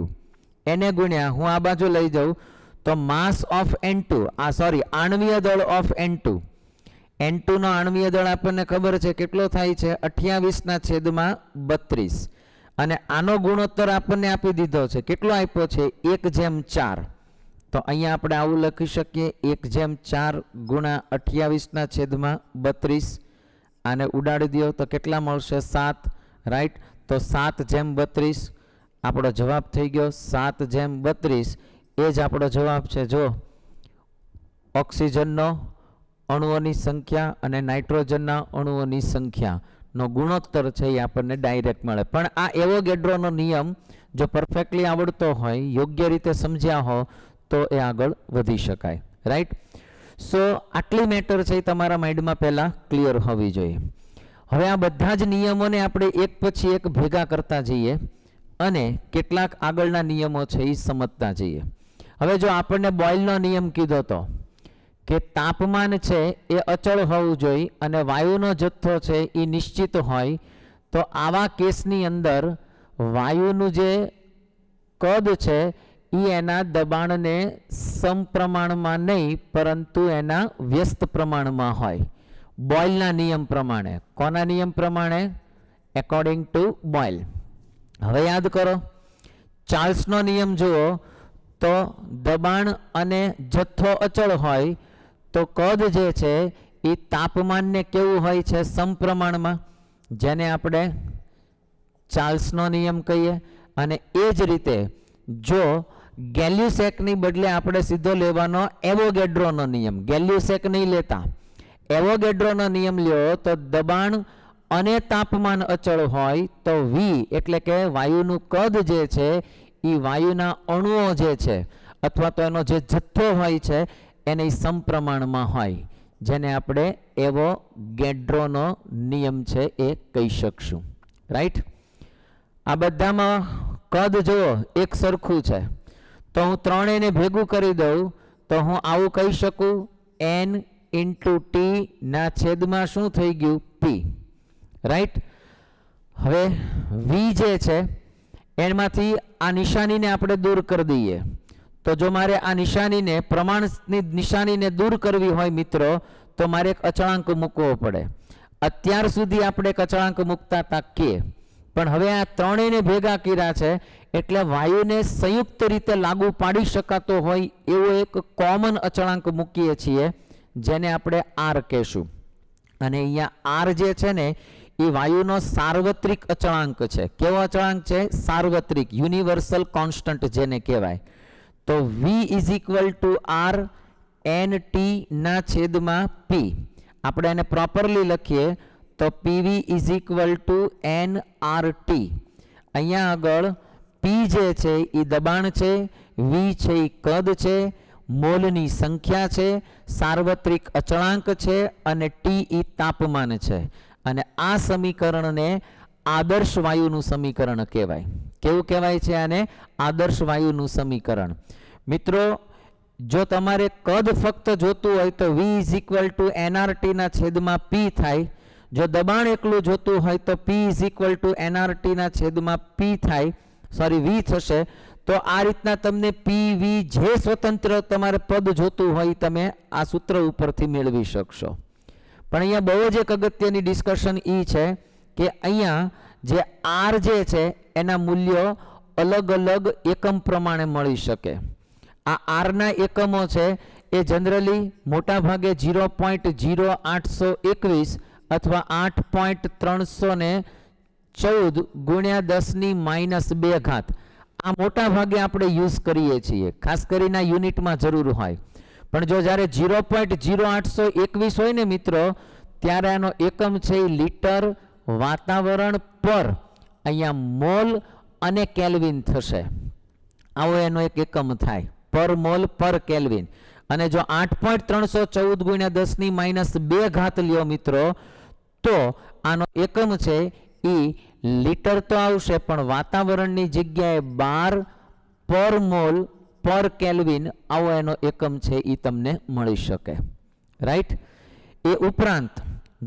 [SPEAKER 1] એને ગુણ્યા હું આ બાજુ લઈ જાઉં તો માસ ઓફ N2, આણ્વીય દળ ઓફ N2. N2 નો આણ્વીય દળ આપણને ખબર છે કેટલો થાય છે? 28/32. અને આનો ગુણોત્તર આપણને આપી દીધો છે, કેટલો આપ્યો છે? 1:4. તો અહીંયા આપણે આવું લખી શકીએ 1:4 ગુણ્યા 28/32. આને ઉડાડી દો તો કેટલા મળશે? 7, રાઈટ. તો 7/32 આપણો જવાબ થઈ ગયો. 7/32 એ જ આપણો જવાબ છે. જો ઓક્સિજનનો અણુઓની સંખ્યા અને નાઇટ્રોજનના અણુઓની સંખ્યાનો ગુણોત્તર છે એ આપણને ડાયરેક્ટ મળે. પણ આ એવોગેડ્રોનો નિયમ જો પરફેક્ટલી આવડતો હોય, યોગ્ય રીતે સમજ્યા હો તો એ આગળ વધી શકાય, રાઈટ. સો આટલી મેટર છે એ તમારા માઇન્ડમાં પહેલાં ક્લિયર હોવી જોઈએ. હવે આ બધા જ નિયમોને આપણે એક પછી એક ભેગા કરતા જઈએ અને કેટલાક આગળના નિયમો છે એ સમજતા જઈએ. હવે જો આપણને બોયલનો નિયમ કીધો તો કે તાપમાન છે એ અચળ હોવું જોઈએ અને વાયુનો જથ્થો છે એ નિશ્ચિત હોય, તો આવા કેસની અંદર વાયુનું જે કદ છે એ એના દબાણને સમપ્રમાણમાં નહીં પરંતુ એના વ્યસ્ત પ્રમાણમાં હોય, બોયલના નિયમ પ્રમાણે. કોના નિયમ પ્રમાણે? According to Boyle. હવે યાદ કરો, ચાર્લ્સનો નિયમ જુઓ તો દબાણ અને જથ્થો અચળ હોય તો કદ જે છે એ તાપમાનને કેવું હોય છે? સમપ્રમાણમાં, જેને આપણે ચાર્લ્સનો નિયમ કહીએ. અને એ જ રીતે જો ગેલ્યુસેકની બદલે આપણે સીધો લેવાનો એવોગેડ્રોનો નિયમ, ગેલ્યુસેક નહીં લેતા, એવોગેડ્રોનો નિયમ લ્યો તો દબાણ અને તાપમાન અચળ હોય તો વી એટલે કે વાયુનું કદ જે છે એ વાયુના અણુઓ જે છે અથવા તો એનો જે જથ્થો હોય છે એને સમપ્રમાણમાં હોય, જેને આપણે એવોગેડ્રોનો નિયમ છે એ કહી શકશું. રાઈટ? આ બધામાં કદ જુઓ એક સરખું છે, તો હું ત્રણેયને ભેગું કરી દઉં તો હું આવું કહી શકું, n ઇન્ટુ ટી ના છેદમાં શું થઈ ગયું? પી. રાઈટ? હવે વી જે છે એમાંથી આ નિશાનીને આપણે દૂર કરી દઈએ, તો જો મારે આ નિશાનીને પ્રમાણની નિશાનીને દૂર કરવી હોય મિત્રો તો મારે એક અચળાંક મૂકવો પડે. અત્યાર સુધી આપણે એક અચળાંક મૂકતા હતા કે, પણ હવે આ ત્રણેયને ભેગા કર્યા છે એટલે વાયુને સંયુક્ત રીતે લાગુ પાડી શકાતો હોય એવો એક કોમન અચળાંક મૂકીએ છીએ જેને આપણે આર કહેશું. અને અહીંયા આર જે છે ને એ વાયુનો સાર્વત્રિક અચળાંક છે. કેવો અચળાંક છે? સાર્વત્રિક, યુનિવર્સલ કોન્સ્ટન્ટ જેને કહેવાય. તો v is equal to R N T ના છેદમાં પી. આપણે એને પ્રોપરલી લખીએ તો PV is equal to N R T. અહીંયા આગળ પી જે છે એ દબાણ છે, વી છે એ કદ છે, મોલની સંખ્યા છે, સાર્વત્રિક અચળાંક છે અને ટી એ તાપમાન છે. અને આ સમીકરણને આદર્શ વાયુનું સમીકરણ કહેવાય. કેવું કહેવાય છે આને? આદર્શ વાયુનું સમીકરણ. મિત્રો જો તમારે કદ ફક્ત જોતું હોય તો v is equal two nRT ના છેદમાં p થાય. જો દબાણ એકલું જોતું હોય તો p is equal two nRT ના છેદમાં p થાય, v થશે. તો આ રીતના તમને p v જે સ્વતંત્ર તમારે પદ જોતું હોય તમે આ સૂત્ર ઉપરથી મેળવી શકશો. પણ અહીંયા બહુ જ એક અગત્યની ડિસ્કશન એ છે કે અહીંયા જે આર જે છે એના મૂલ્યો અલગ અલગ એકમ પ્રમાણે મળી શકે. આ આરના એકમો છે એ જનરલી મોટા ભાગે 0.0821 અથવા 8.314 ગુણ્યા 10⁻². આ મોટા ભાગે આપણે યુઝ કરીએ છીએ, ખાસ કરીને યુનિટમાં જરૂર હોય. પણ જો જ્યારે 0.0821 હોય ને મિત્રો ત્યારે આનો એકમ છે એ લીટર વાતાવરણ પર અહીંયા મોલ અને કેલ્વિન થશે. આવો એનો એક એકમ થાય, પર મોલ પર કેલ્વિન. અને જો 8.314 ગુણ્યા 10⁻² લ્યો મિત્રો તો આનો એકમ છે એ લીટર તો આવશે પણ વાતાવરણની જગ્યાએ 12 પર મોલ પર કેલ્વિન આવો એનો એકમ છે એ તમને મળી શકે. રાઈટ? એ ઉપરાંત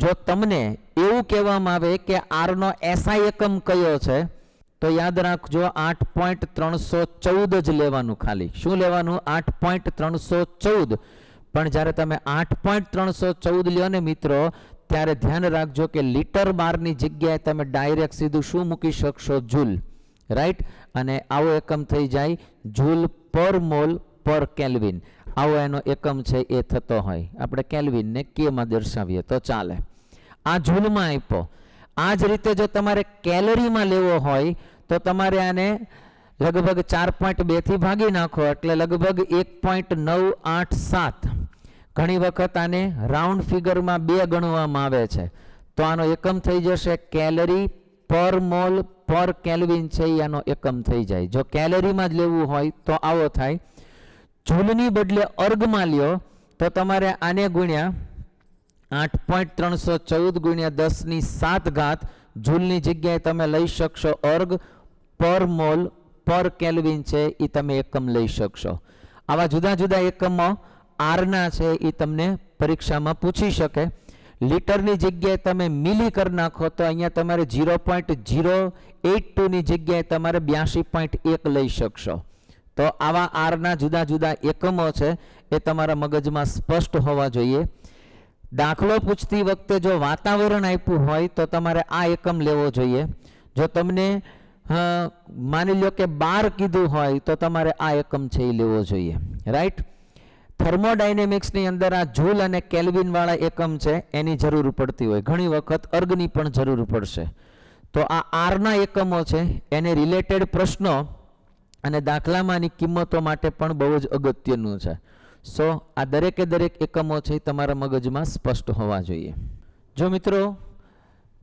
[SPEAKER 1] જો તમને એવું કહેવામાં આવે કે આરનો એસઆઈ એકમ કયો છે તો યાદ રાખજો 8.314 જ લેવાનું. ખાલી શું લેવાનું? 8.314. પણ જ્યારે તમે 8.314 લ્યો ને મિત્રો ત્યારે ધ્યાન રાખજો કે લીટર બારની જગ્યાએ તમે ડાયરેક્ટ સીધું શું મૂકી શકશો? જૂલ. રાઈટ? અને આવો એકમ થઈ જાય જૂલ પર મોલ પર કેલ્વિન. આવો એનો એકમ છે એ થતો હોય. આપણે કેલ્વિનને કેમાં દર્શાવીએ તો ચાલે. આ જૂલમાં આપ્યો. આ જ રીતે જો તમારે કેલરીમાં લેવો હોય તો તમારે આને લગભગ 4.2 થી ભાગી નાખો એટલે લગભગ 1.987. ઘણી વખત આને રાઉન્ડ ફિગરમાં 2 ગણવામાં આવે છે તો આનો એકમ થઈ જશે કેલરી પર મોલ પર કેલ્વિન છે આનો એકમ થઈ જાય. જો કેલરીમાં જ લેવું હોય તો આવો થાય. જૂલની બદલે અર્ગમાં લ્યો તો તમારે આને ગુણ્યા 8.314 ગુણ્યા 10⁻². જૂલની જગ્યાએ તમે લઈ શકશો અર્ગ પર મોલ પર કેલ્વિન છે એ તમે એકમ લઈ શકશો. આવા જુદા જુદા એકમો આરના છે એ તમને પરીક્ષામાં પૂછી શકે. લીટરની જગ્યાએ તમે મિલી કરી નાખો તો અહીંયા તમારે 0.082 ની જગ્યાએ તમારે 82.1 લઈ શકશો. તો આવા આરના જુદા જુદા એકમો છે એ તમારા મગજમાં સ્પષ્ટ હોવા જોઈએ. દાખલો પૂછતી વખતે જો વાતાવરણ આપ્યું હોય તો તમારે આ એકમ લેવો જોઈએ. જો તમને માની લો કે 12 કીધું હોય તો તમારે આ એકમ છે એ લેવો જોઈએ. રાઈટ. થર્મોડાયનેમિક્સની અંદર આ જૂલ અને કેલ્વિન વાળા એકમ છે એની જરૂર પડતી હોય, ઘણી વખત અર્ગની પણ જરૂર પડશે. તો આ આરના એકમો છે એને રિલેટેડ પ્રશ્નો અને દાખલામાંની કિંમતો માટે પણ બહુ જ અગત્યનું છે. સો આ દરેકે દરેક એકમો છે તમારા મગજમાં સ્પષ્ટ હોવા જોઈએ. જો મિત્રો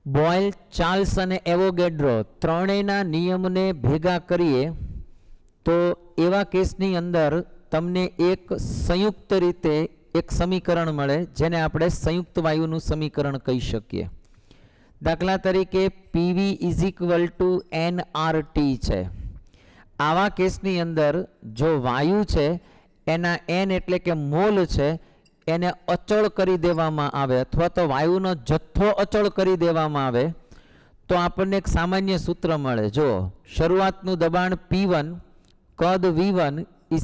[SPEAKER 1] બોયલ, ચાર્લ્સ અને એવોગેડ્રો ત્રણેયના નિયમને ભેગા કરીએ તો એવા કેસની અંદર તમને એક સંયુક્ત રીતે એક સમીકરણ મળે જેને આપણે સંયુક્ત વાયુનું સમીકરણ કહી શકીએ. દાખલા તરીકે PV = nRT છે. આવા કેસની અંદર જો વાયુ છે એના n એટલે કે મોલ છે એને અચળ કરી દેવામાં આવે અથવા તો વાયુનો જથ્થો અચળ કરી દેવામાં આવે તો આપણને એક સામાન્ય સૂત્ર મળે. જો શરૂઆતનું દબાણ P1, કદ V1 =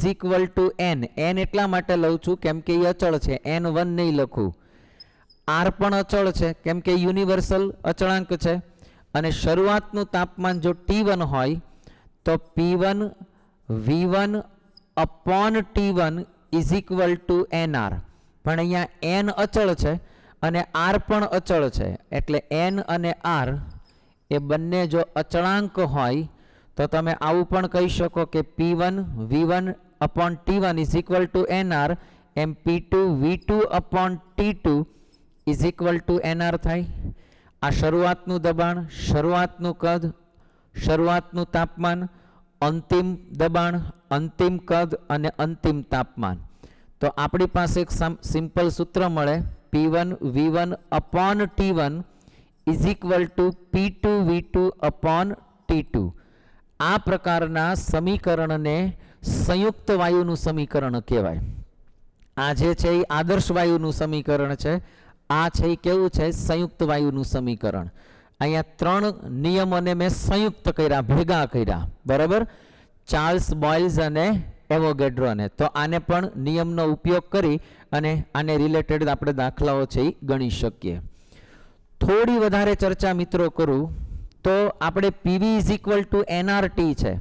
[SPEAKER 1] n. n એટલા માટે લઉં છું કેમ કે એ અચળ છે, n1 નહીં લખું. R પણ અચળ છે કેમ કે યુનિવર્સલ અચળાંક છે. અને શરૂઆતનું તાપમાન જો T1 હોય તો P1 V1 upon T1 = nR. પણ અહીંયા n અચળ છે અને R પણ અચળ છે એટલે n અને R એ બંને જો અચળાંક હોય તો તમે આવું પણ કહી શકો કે P1 V1 upon T1 = nR એમ P2 V2 upon T2 = nR થાય. આ શરૂઆતનું દબાણ, શરૂઆતનું કદ, શરૂઆતનું તાપમાન, અંતિમ દબાણ, અંતિમ કદ અને અંતિમ તાપમાન. તો આપણી પાસે એક સિમ્પલ સૂત્ર મળે P1 V1 upon T1 = P2 V2 upon T2. આ પ્રકારના સમીકરણને સંયુક્ત વાયુનું સમીકરણ કહેવાય. આ જે છે એ આદર્શ વાયુનું સમીકરણ છે. આ છે એ કેવું છે? સંયુક્ત વાયુનું સમીકરણ. અહીંયા ત્રણ નિયમોને મેં સંયુક્ત કર્યા, ભેગા કર્યા, બરાબર, ચાર્લ્સ, બોયલ્સ અને એવોગેડ્રોને. તો આને પણ નિયમનો ઉપયોગ કરી અને આને રિલેટેડ આપણે દાખલાઓ છે એ ગણી શકીએ. થોડી વધારે ચર્ચા મિત્રો કરું તો આપણે PV = nRT છે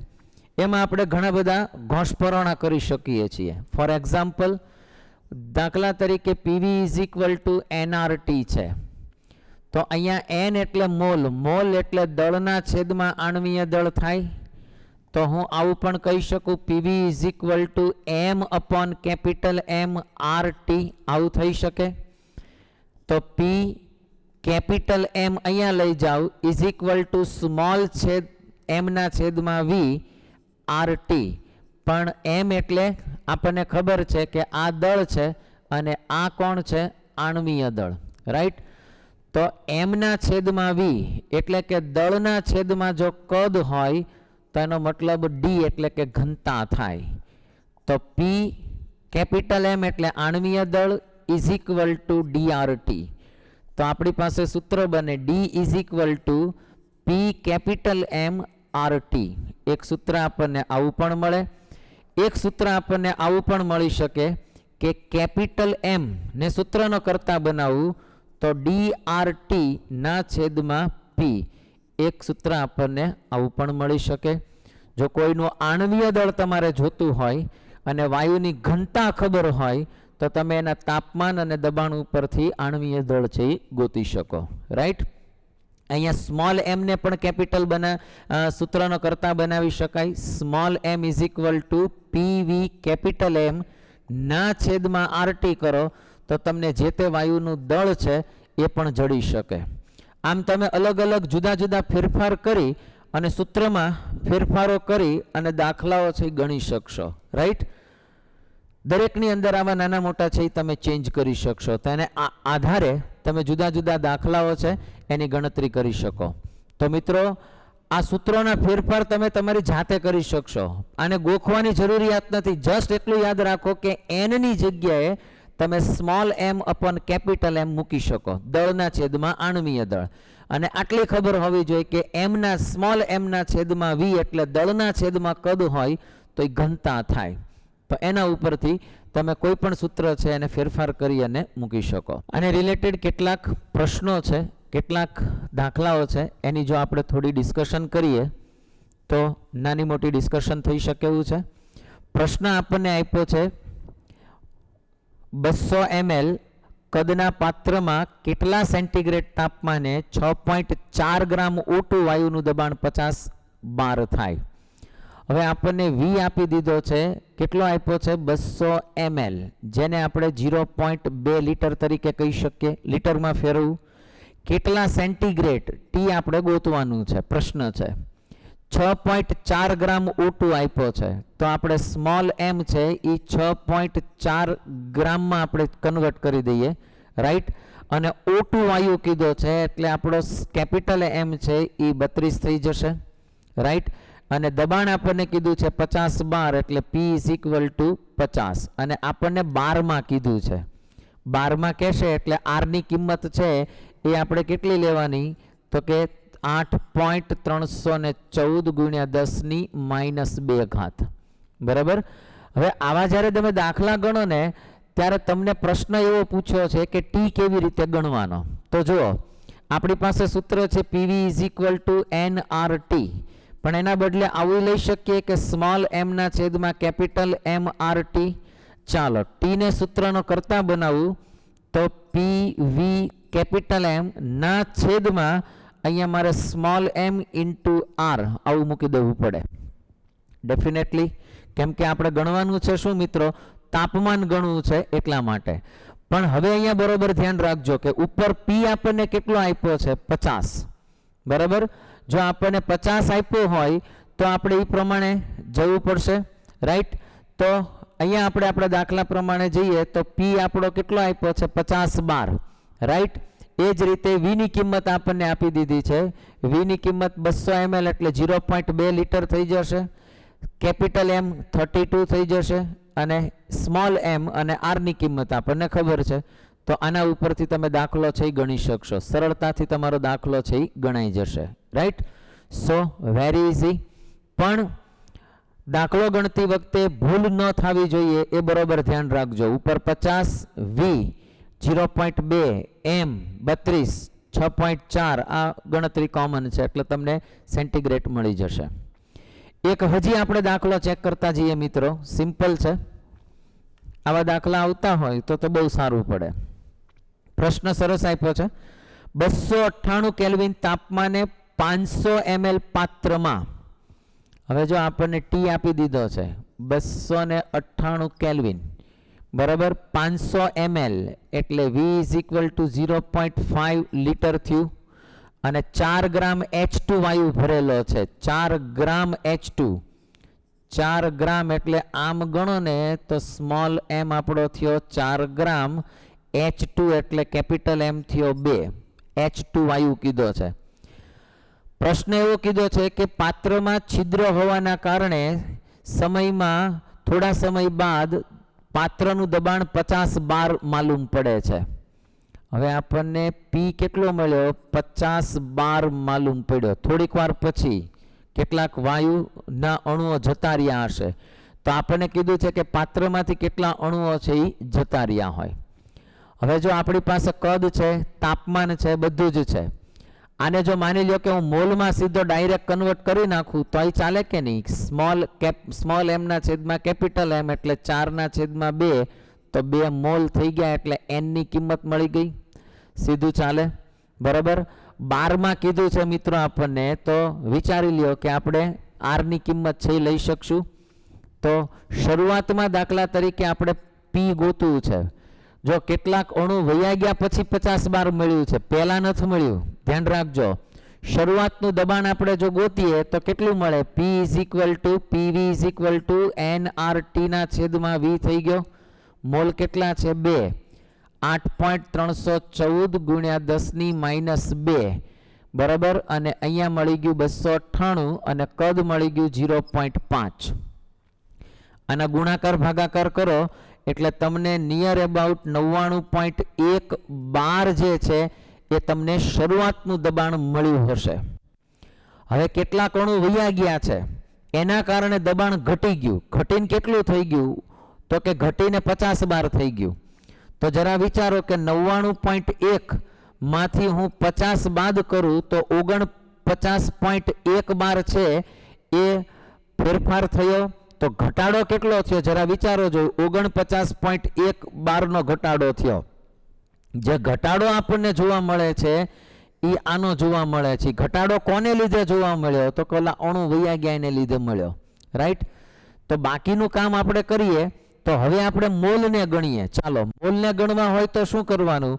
[SPEAKER 1] એમાં આપણે ઘણા બધા ઘોષપરોણા કરી શકીએ છીએ. ફોર એક્ઝામ્પલ, દાખલા તરીકે PV = nRT છે તો અહીંયા n એટલે મોલ, મોલ એટલે દળના છેદમાં આણ્વીય દળ થાય. તો હું આવું પણ કહી શકું PV = M/M RT, આવું થઈ શકે. તો P કેપિટલ M અહીંયા લઈ જાઓ સ્મોલ છેદ m ના છેદમાં V RT. પણ m એટલે આપણને ખબર છે કે આ દળ છે અને આ કોણ છે? આણ્વીય દળ. રાઈટ. તો m ના છેદમાં V એટલે કે દળના છેદમાં જો કદ હોય તો એનો મતલબ D એટલે કે ઘનતા થાય. તો P કેપિટલ M એટલે આણ્વીય દળ = DRT. તો આપણી પાસે સૂત્ર બને D = P capital M RT. એક સૂત્ર આપણને આવું પણ મળે. એક સૂત્ર આપણને આવું પણ મળી શકે કે કેપિટલ M ને સૂત્રનો કરતા બનાવવું તો DRT ના છેદમાં P. એક સૂત્ર આપણને આવું પણ મળી શકે. જો કોઈનું આણ્વીય દળ તમારે જોતું હોય અને વાયુની ઘનતા ખબર હોય તો તમે એના તાપમાન અને દબાણ ઉપરથી આણ્વીય દળ છે એ ગોતી શકો. રાઈટ. અહીંયા સ્મોલ m ને પણ કેપિટલ સૂત્રનો કરતા બનાવી શકાય. Small m = PV capital M ના છેદમાં RT કરો તો તમને જે તે વાયુનું દળ છે એ પણ જડી શકે. આમ તમે અલગ અલગ જુદા જુદા ફેરફાર કરી અને સૂત્રમાં ફેરફારો કરી અને દાખલાઓ છે ગણી શકશો. રાઈટ. દરેકની અંદર આવા નાના મોટા છે તમે ચેન્જ કરી શકશો. તો એને આધારે તમે જુદા જુદા દાખલાઓ છે એની ગણતરી કરી શકો. તો મિત્રો આ સૂત્રોના ફેરફાર તમે તમારી જાતે કરી શકશો, આને ગોખવાની જરૂરિયાત નથી. જસ્ટ એટલું યાદ રાખો કે n ની જગ્યાએ તમે small m upon capital M મૂકી શકો, દળના છેદમાં આણ્વીય દળ. અને આટલી ખબર હોવી જોઈએ કે m ના સ્મોલ m ના છેદમાં v એટલે દળના છેદમાં કદ હોય તો એ ઘનતા થાય. તો એના ઉપરથી તમે કોઈ પણ સૂત્ર છે એને ફેરફાર કરી અને મૂકી શકો. આને રિલેટેડ કેટલાક પ્રશ્નો છે, કેટલાક દાખલાઓ છે, એની જો આપણે થોડી ડિસ્કશન કરીએ તો નાની મોટી ડિસ્કશન થઈ શકે એવું છે. પ્રશ્ન આપણને આપ્યો છે 200 ml કદના પાત્રમાં કેટલા સેન્ટીગ્રેડ તાપમાને 6.4 ગ્રામ O2 વાયુનું દબાણ 50 બાર થાય. હવે આપણને V આપી દીધો છે, કેટલો આપ્યો છે 200 ml, જેને આપણે 0.2 લીટર તરીકે કહી શકીએ, લીટરમાં ફેરવવું. કેટલા સેન્ટીગ્રેડ T આપણે ગોતવાનું છે, પ્રશ્ન છે. 6.4 ગ્રામ O2 આપ્યો છે, તો આપણે સ્મોલ m છે એ 6.4 ગ્રામમાં આપણે કન્વર્ટ કરી દઈએ, રાઈટ. અને O2 વાયુ કીધો છે એટલે આપણો કેપિટલ M છે એ 32 થઈ જશે, રાઈટ. અને દબાણ આપણને કીધું છે 50 બાર એટલે P = 50. અને આપણને બારમાં કીધું છે, બારમાં કહેશે એટલે R ની કિંમત છે એ આપણે કેટલી લેવાની, તો કે 8.314 ગુણ્યા 10⁻². બરાબર. હવે આવા જ્યારે તમે દાખલા ગણો ને ત્યારે તમને પ્રશ્ન એવો પૂછ્યો છે કે ટી કેવી રીતે ગણવાનો. તો જુઓ, આપણી પાસે સૂત્ર છે PV = nRT, પણ એના બદલે આવું લઈ શકીએ કે સ્મોલ m ના છેદમાં કેપિટલ MRT. ચાલો ટી ને સૂત્રનો કરતા બનાવું તો PV કેપિટલ M ના છેદમાં અહીંયા મારે સ્મોલ m * R આવું મૂકી દેવું પડે ડેફિનેટલી, કેમ કે આપણે ગણવાનું છે શું મિત્રો, તાપમાન ગણવું છે એટલા માટે. પણ હવે અહીંયા બરોબર ધ્યાન રાખજો કે ઉપર P આપણને કેટલો આપ્યો છે 50, બરાબર. જો આપણને 50 આપ્યો હોય તો આપણે એ પ્રમાણે જવું પડશે, રાઈટ. તો અહીંયા આપણે આપણા દાખલા પ્રમાણે જઈએ તો P આપણો કેટલો આપ્યો છે 50 બાર, રાઈટ. એ જ રીતે V ની કિંમત આપણને આપી દીધી છે, V ની કિંમત 200 ml એટલે 0.2 લીટર થઈ જશે, કેપિટલ M 32 થઈ જશે, અને સ્મોલ m અને R ની કિંમત આપણને ખબર છે. તો આના ઉપરથી તમે દાખલો છે એ ગણી શકશો, સરળતાથી તમારો દાખલો છે એ ગણાઈ જશે, રાઈટ. સો વેરી ઇઝી. પણ દાખલો ગણતી વખતે ભૂલ ન થવી જોઈએ એ બરોબર ધ્યાન રાખજો. ઉપર 50, V 0.2, M 32, 6.4 આ ગણતરી કોમન છે એટલે તમને સેન્ટીગ્રેડ મળી જશે. એક હજી આપણે દાખલો ચેક કરતા જઈએ મિત્રો, સિમ્પલ છે. આવા દાખલા આવતા હોય તો બહુ સારું પડે. પ્રશ્ન સરસ આપ્યો છે, 298 કેલ્વિન તાપમાને 500 ml પાત્રમાં. હવે જો આપણને T આપી દીધો છે 298 કેલ્વિન, બરાબર. 500 ml એટલે V = 0.5 લીટર થયું, અને 4 ગ્રામ H2 વાયુ ભરેલો છે, 4 ગ્રામ H2. 4 ગ્રામ એટલે આમ ગણો ને તો સ્મોલ m આપણો થયો 4 ગ્રામ, H2 એટલે કેપિટલ M થયો 2, H2 વાયુ કીધો છે. પ્રશ્ન એવો કીધો છે કે પાત્રમાં છિદ્ર હોવાના કારણે સમયમાં થોડા સમય બાદ પાત્રનું દબાણ 50 બાર માલુમ પડે છે. હવે આપણને P કેટલો મળ્યો 50 બાર માલુમ પડ્યો. થોડીક વાર પછી કેટલાક વાયુના અણુઓ જતા રહ્યા હશે, તો આપણને કીધું છે કે પાત્રમાંથી કેટલા અણુઓ છે એ જતા રહ્યા હોય. હવે જો આપણી પાસે કદ છે, તાપમાન છે, બધું જ છે. આને જો માની લ્યો કે હું મોલમાં સીધો ડાયરેક્ટ કન્વર્ટ કરી નાખું તો અહીં ચાલે કે નહીં. સ્મોલ m ના છેદમાં કેપિટલ M એટલે 4/2, તો 2 મોલ થઈ ગયા એટલે n ની કિંમત મળી ગઈ, સીધું ચાલે, બરાબર. 12માં કીધું છે મિત્રો આપણને, તો વિચારી લ્યો કે આપણે R ની કિંમત છે એ લઈ શકશું. તો શરૂઆતમાં દાખલા તરીકે આપણે P ગોતવું છે. જો કેટલાક અણુ વયા ગયા પછી 50 બાર મળ્યું છે, પહેલા નથી મળ્યું, ધ્યાન રાખજો. શરૂઆતનું દબાણ આપણે જો ગોતીએ તો કેટલું મળે, P = PV = nRT ના છેદમાં V થઈ ગયો. મોલ કેટલા છે 2, 8.314 ગુણ્યા 10⁻², બરાબર, અને અહીંયા મળી ગયું 298 અને કદ મળી ગયું 0.5. આના ગુણાકાર ભાગાકાર કરો એટલે તમને નિયર અબાઉટ 99.112 જે છે એ તમને શરૂઆતનું દબાણ મળ્યું હશે. હવે કેટલાક અણુ વયા ગયા છે એના કારણે દબાણ ઘટી ગયું. ઘટીને કેટલું થઈ ગયું તો કે ઘટીને 50 બાર થઈ ગયું. તો જરા વિચારો કે 99.1 માંથી હું 50 બાદ કરું તો 49.1 બાર છે એ ફેરફાર થયો. તો ઘટાડો કેટલો થયો જરા વિચારો જો. 49.1 બારનો ઘટાડો થયો. જે ઘટાડો આપણને જોવા મળે છે એ આનો જોવા મળે છે. ઘટાડો કોને લીધે જોવા મળ્યો તો કે અણુ વયા ગયા એને લીધે મળ્યો. રાઈટ. તો બાકીનું કામ આપણે કરીએ. તો હવે આપણે મોલને ગણીએ. ચાલો મોલને ગણવા હોય તો શું કરવાનું?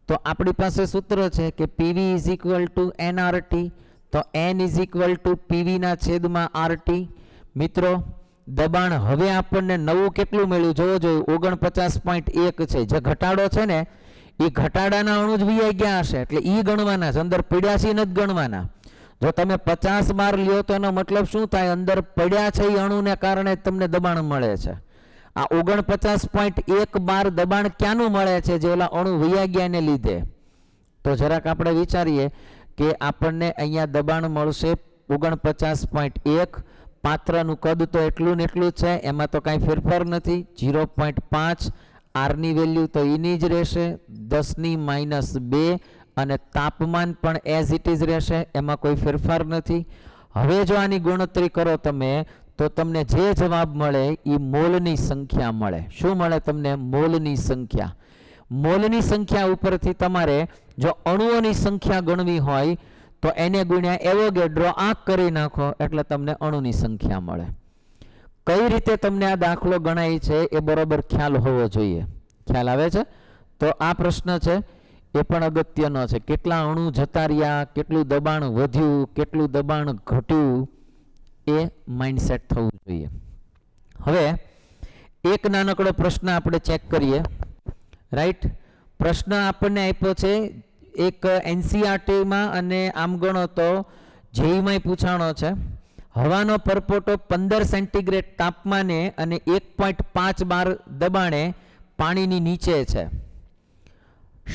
[SPEAKER 1] તો આપણી પાસે સૂત્ર છે કે PV = nRT. તો n = PV ના છેદમાં RT. મિત્રો દબાણ હવે આપણને નવું કેટલું મળ્યું જોવો જોઈએ. 49.1 છે. જે ઘટાડો છે ને એ ઘટાડાના અણુ જ વયા ગયા હશે એટલે એ ગણવાના છે. અંદર પડ્યા છે નથી ગણવાના. જો તમે 50 બાર લ્યો તો એનો મતલબ શું થાય? અંદર પડ્યા છે એ અણુને કારણે તમને દબાણ મળે છે. આ 49.1 બાર દબાણ ક્યાંનું મળે છે? જે ઓલા અણુ વયા ગયા એને લીધે. તો જરાક આપણે વિચારીએ કે આપણને અહીંયા દબાણ મળશે 49.1. પાત્રનું કદ તો એટલું ને એટલું જ છે, એમાં તો કાંઈ ફેરફાર નથી. 0.5 આરની વેલ્યુ તો એની જ રહેશે 10⁻², અને તાપમાન પણ એઝ ઇટ ઇઝ રહેશે, એમાં કોઈ ફેરફાર નથી. હવે જો આની ગણતરી કરો તમે તો તમને જે જવાબ મળે એ મોલની સંખ્યા મળે. શું મળે તમને? મોલની સંખ્યા. મોલની સંખ્યા ઉપરથી તમારે જો અણુઓની સંખ્યા ગણવી હોય તો એને ગુણ્યા એવોગેડ્રો આંક કરી નાખો એટલે તમને અણુની સંખ્યા મળે. કઈ રીતે તમને આ દાખલો ગણાય છે એ બરોબર ખ્યાલ હોવો જોઈએ. ખ્યાલ આવે છે? તો આ પ્રશ્ન છે એ પણ અગત્યનો છે. કેટલા અણુ જતા રહ્યા, કેટલું દબાણ વધ્યું, કેટલું દબાણ ઘટ્યું, એ માઇન્ડસેટ થવું જોઈએ. હવે એક નાનકડો પ્રશ્ન આપણે ચેક કરીએ. રાઈટ. પ્રશ્ન આપણને આપ્યો છે એક NCERT-માં અને આમ ગણો તો JEE-માં પૂછાણો છે. હવાનો પરપોટો 15 સેન્ટીગ્રેડ તાપમાને અને 1.5 બાર દબાણે પાણીની નીચે છે.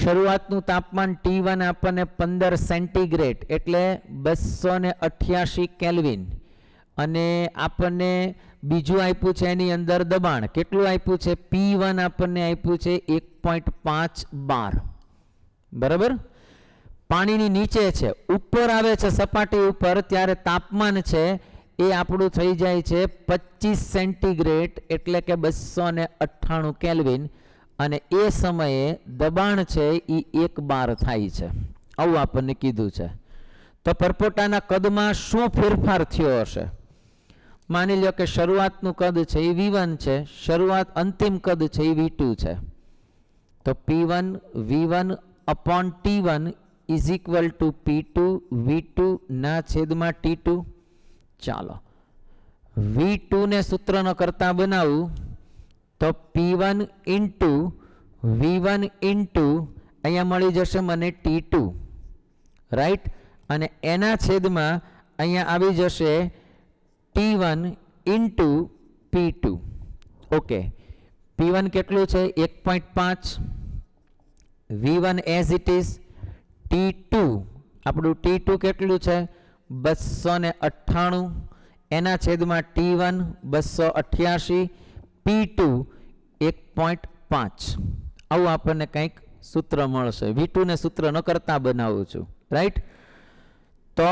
[SPEAKER 1] શરૂઆતનું તાપમાન T1 આપણને 15 સેન્ટીગ્રેડ એટલે 288 કેલ્વિન, અને આપણને બીજું આપ્યું છે એની અંદર દબાણ કેટલું આપ્યું છે? P1 આપણને આપ્યું છે 1.5 બાર. બરાબર. પાણીની નીચે છે. ઉપર આવે છે સપાટી ઉપર ત્યારે તાપમાન છે એ આપણું થઈ જાય છે 25 સેન્ટીગ્રેડ એટલે કે 298 કેલ્વિન, અને એ સમયે દબાણ છે એ 1 બાર થાય છે. આવું આપણને કીધું છે. તો પરપોટાના કદમાં શું ફેરફાર થયો હશે? માની લો કે શરૂઆતનું કદ છે એ V1 છે, શરૂઆત અંતિમ કદ છે એ V2 છે. તો P1 V1 upon T1 is equal to P2 V2 ના છેદમાં T2. ચાલો V2 ને સૂત્રનો કરતા બનાવું તો P1 into V1 into અહીંયા મળી જશે મને T2. રાઈટ. અને એના છેદમાં અહીંયા આવી જશે T1 into P2. Okay. P1 કેટલું છે? 1.5. V1 as it is. T2 આપણું T2 કેટલું છે? 298. એના છેદમાં T1 288. P2 1.5. આવું આપણને કંઈક સૂત્ર મળશે. V2 ને સૂત્રનો કરતા બનાવું છું. રાઈટ. તો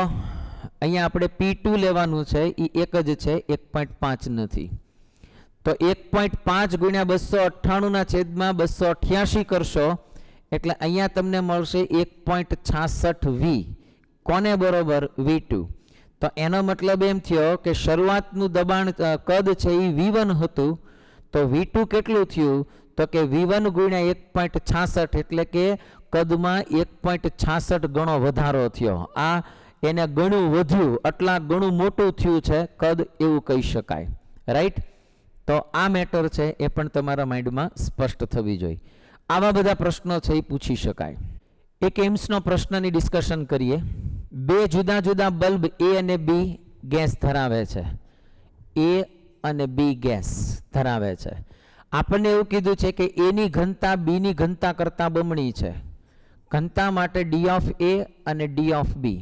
[SPEAKER 1] અહીંયા આપણે P2 લેવાનું છે એ એક જ છે, 1.5 નથી. તો 1.5 ગુણ્યા 298 ના છેદમાં 288 કરશો એટલે અહીંયા તમને મળશે 1.66 V. કોને બરોબર? V2. તો એનો મતલબ એમ થયો કે શરૂઆતનું દબાણ કદ છે એ V1 હતું, તો V2 કેટલું થયું? તો કે V1 ગુણ્યા 1.66 એટલે કે કદમાં 1.66 ગણો વધારો થયો. આ એને ઘણું વધ્યું, આટલા ઘણું મોટું થયું છે કદ, એવું કહી શકાય. રાઈટ. તો આ મેટર છે એ પણ તમારા માઇન્ડમાં સ્પષ્ટ થવી જોઈએ. આવા બધા પ્રશ્નો છે એ પૂછી શકાય. એક એમ્સનો પ્રશ્નની ડિસ્કશન કરીએ. બે જુદા જુદા બલ્બ એ અને બી ગેસ ધરાવે છે, એ અને બી ગેસ ધરાવે છે. આપણને એવું કીધું છે કે એની ઘનતા બીની ઘનતા કરતાં બમણી છે. ઘનતા માટે ડી ઓફ એ અને ડી ઓફ બી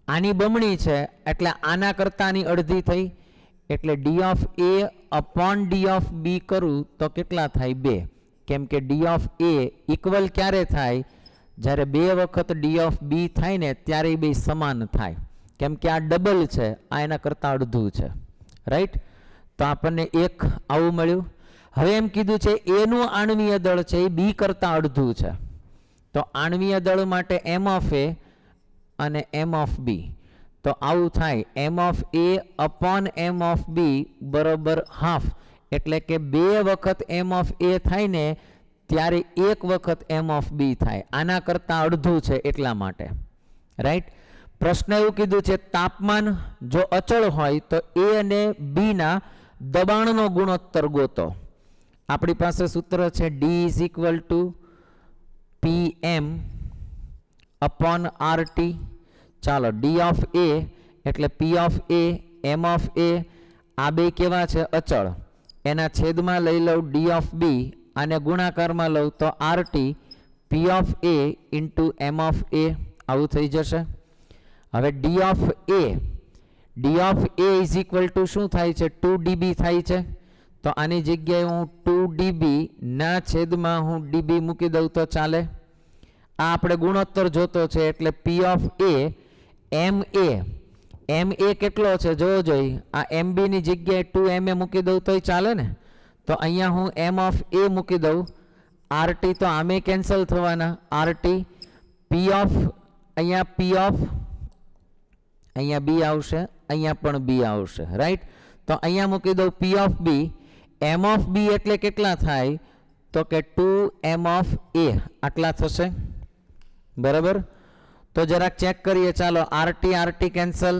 [SPEAKER 1] આની બમણી છે, એટલે આના કરતાં આની અડધી થઈ, એટલે D of A upon D of B કરું તો કેટલા થાય? 2. કેમ કે ડી ઓફ એ ઇક્વલ ક્યારે થાય? જ્યારે 2 વખત ડી ઓફ બી થાય ને ત્યારે બે સમાન થાય, કેમ કે આ ડબલ છે, આ એના કરતાં અડધું છે. રાઈટ? તો આપણને એક આવું મળ્યું. હવે એમ કીધું છે એનું આણ્વીય દળ છે એ બી કરતાં અડધું છે. તો આણ્વીય દળ માટે એમ ઓફ એ અને એમ ઓફ બી, તો આવું થાય M of A upon M of B બરોબર હાફ, એટલે કે 2 વખત એમ ઓફ એ થાય ને ત્યારે 1 વખત એમ ઓફ બી થાય, આના કરતાં અડધું છે એટલા માટે. રાઈટ? પ્રશ્ન એવું કીધું છે તાપમાન જો અચળ હોય તો એ અને બી ના દબાણનો ગુણોત્તર ગોતો. આપણી પાસે સૂત્ર છે D is equal to P M upon R T. ચાલો ડી ઓફ એ એટલે P of A M of એ આ બે કેવા છે? અચળ. એના છેદમાં લઈ લઉં ડી ઓફ બી, આને ગુણાકારમાં લઉં તો R T P of A into M of A, આવું થઈ જશે. હવે D of A is equal to શું થાય છે? 2 ડીબી થાય છે. તો આની જગ્યાએ હું 2 ડીબી ના છેદમાં હું ડીબી મૂકી દઉં તો ચાલે. આ આપણે ગુણોત્તર જોતો છે એટલે પી ઓફ એ એમ એ કેટલો છે જોવો જોઈએ. આ એમ બી ની જગ્યાએ 2 એમ એ મૂકી દઉં તોય ચાલે ને. તો અહીંયા હું એમ ઓફ એ મૂકી દઉં, આર ટી તો આમે કેન્સલ થવાના, આર ટી પી ઓફ અહીંયા પી ઓફ અહીંયા બી આવશે, અહીંયા પણ બી આવશે. રાઈટ? તો અહીંયા મૂકી દઉં પી ઓફ બી, એમ ઓફ બી એટલે કેટલા થાય? તો કે 2 એમ ઓફ એ આટલા થશે. બરાબર? તો જરાક ચેક કરીએ. ચાલો R T cancel,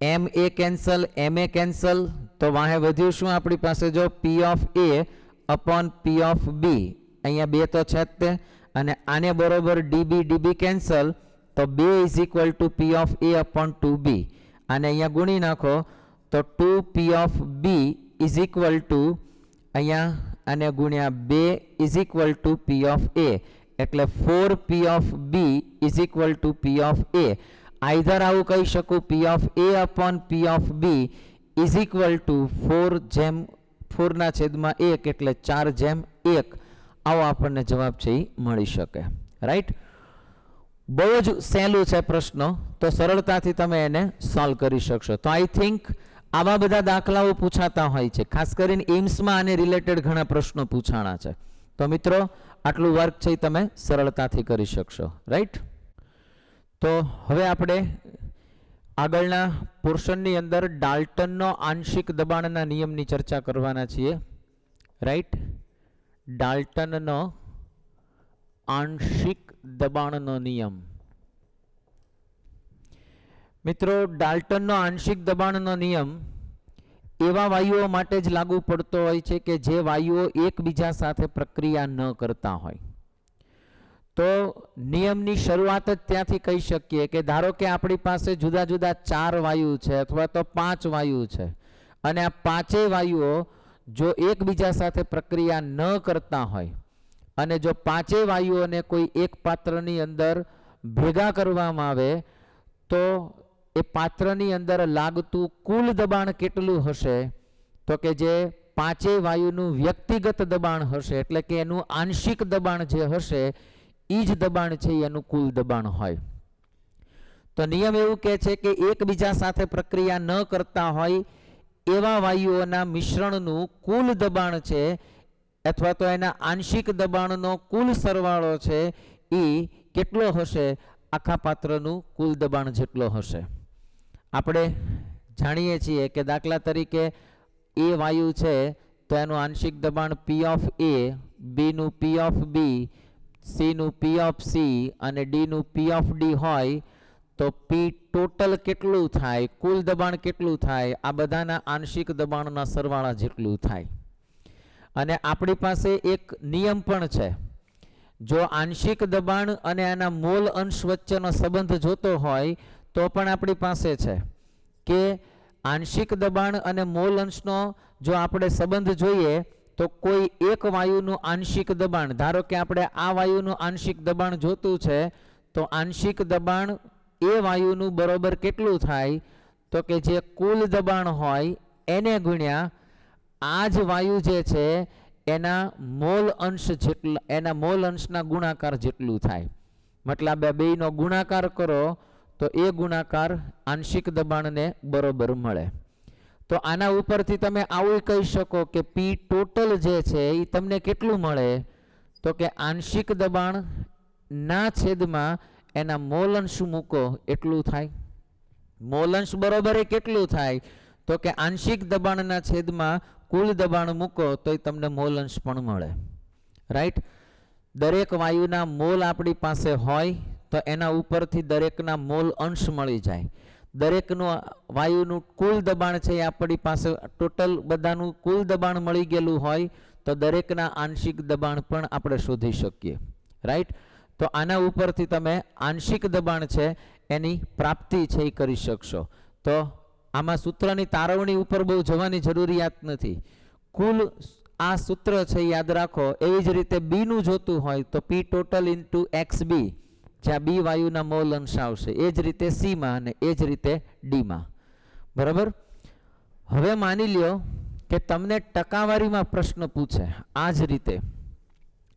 [SPEAKER 1] M A cancel, M A cancel, તો વાહે વધ્યું શું આપણી પાસે? જો P of A upon P of B, અહીંયા 2 તો છે જ તે, અને આને બરોબર ડીબી કેન્સલ, તો 2 is equal to P of A upon 2b. આને અહીંયા ગુણી નાખો તો 2 P of B is equal to અહીંયા આને ગુણ્યા 2 is equal to P of A, એટલે 4 P of B is equal to P of A. Either આવું કહી શકું P of A upon P of B is equal to 4 ના છેદમાં 1 એટલે 4/1. આવો આપણને જવાબ છે એ મળી શકે. રાઈટ? બહુ જ સહેલું છે પ્રશ્નો, તો સરળતાથી તમે એને સોલ્વ કરી શકશો. તો આઈ થિંક આવા બધા દાખલાઓ પૂછાતા હોય છે, ખાસ કરીને એમ્સમાં આને રિલેટેડ ઘણા પ્રશ્નો પૂછાણા છે. તો મિત્રો આટલું વર્ક છે તમે સરળતાથી કરી શકશો. રાઈટ? તો હવે આપણે આગળના પોર્શનની અંદર ડાલ્ટનનો આંશિક દબાણના નિયમની ચર્ચા કરવાના છીએ. રાઈટ? ડાલ્ટનનો આંશિક દબાણનો નિયમ. મિત્રો ડાલ્ટનનો આંશિક દબાણનો નિયમ એવા વાયુઓ માટે જ લાગુ પડતો હોય છે કે જે વાયુઓ એકબીજા સાથે પ્રક્રિયા ન કરતા હોય. તો નિયમની શરૂઆત જ ત્યાંથી કહી શકીએ કે ધારો કે આપણી પાસે જુદા જુદા 4 વાયુ છે અથવા તો 5 વાયુ છે, અને આ 5 વાયુઓ જો એકબીજા સાથે પ્રક્રિયા ન કરતા હોય અને જો 5 વાયુઓને કોઈ એક પાત્રની અંદર ભેગા કરવામાં આવે તો એ પાત્રની અંદર લાગતું કુલ દબાણ કેટલું હશે? તો કે જે 5 વાયુનું વ્યક્તિગત દબાણ હશે, એટલે કે એનું આંશિક દબાણ જે હશે એ જ દબાણ છે એનું કુલ દબાણ હોય. તો નિયમ એવું કહે છે કે એકબીજા સાથે પ્રક્રિયા ન કરતા હોય એવા વાયુઓના મિશ્રણનું કુલ દબાણ છે અથવા તો એના આંશિક દબાણનો કુલ સરવાળો છે એ કેટલો હશે? આખા પાત્રનું કુલ દબાણ જેટલો હશે. આપણે જાણીએ છીએ કે દાખલા તરીકે એ વાયુ છે તો એનું આંશિક દબાણ પી ઓફ એ, બીનું પી ઓફ બી, સીનું પી ઓફ સી અને ડીનું પી ઓફ ડી હોય તો પી ટોટલ કેટલું થાય? કુલ દબાણ કેટલું થાય? આ બધાના આંશિક દબાણના સરવાળા જેટલું થાય. અને આપણી પાસે એક નિયમ પણ છે, જો આંશિક દબાણ અને આના મોલ અંશ વચ્ચેનો સંબંધ જોતો હોય તો પણ આપણી પાસે છે કે આંશિક દબાણ અને મોલ અંશનો જો આપણે સંબંધ જોઈએ તો કોઈ એક વાયુનું આંશિક દબાણ, ધારો કે આપણે આ વાયુનું આંશિક દબાણ જોતું છે, તો આંશિક દબાણ એ વાયુનું બરોબર કેટલું થાય તો કે જે કુલ દબાણ હોય એને ગુણ્યા આ જ વાયુ જે છે એના મોલ અંશ જેટલા, એના મોલ અંશના ગુણાકાર જેટલું થાય. મતલબ આ બેયનો ગુણાકાર કરો તો એ ગુણાકાર આંશિક દબાણને બરોબર મળે. તો આના ઉપરથી તમે આવું કહી શકો કે પી ટોટલ જે છે એ તમને કેટલું મળે તો કે આંશિક દબાણ ના છેદમાં એના મોલ અંશ મૂકો એટલું થાય. મોલ અંશ બરોબર એ કેટલું થાય તો કે આંશિક દબાણના છેદમાં કુલ દબાણ મૂકો તો તમને મોલ અંશ પણ મળે. રાઈટ. દરેક વાયુના મોલ આપણી પાસે હોય તો એના ઉપરથી દરેકના મોલ અંશ મળી જાય. દરેકનું વાયુનું કુલ દબાણ છે એ આપણી પાસે ટોટલ બધાનું કુલ દબાણ મળી ગયેલું હોય તો દરેકના આંશિક દબાણ પણ આપણે શોધી શકીએ. રાઈટ. તો આના ઉપરથી તમે આંશિક દબાણ છે એની પ્રાપ્તિ છે એ કરી શકશો. તો આમાં સૂત્રની તારવણી ઉપર બહુ જવાની જરૂરિયાત નથી. કુલ આ સૂત્ર છે યાદ રાખો. એવી જ રીતે બી નું જોતું હોય તો પી ટોટલ ઇન્ટુ એક્સ બી, જ્યાં બી વાયુના મોલ અંશ આવશે, એ જ રીતે સી માં અને એ જ રીતે ડી માં. બરાબર. હવે માની લ્યો કે તમને ટકાવારીમાં પ્રશ્ન પૂછે આ જ રીતે,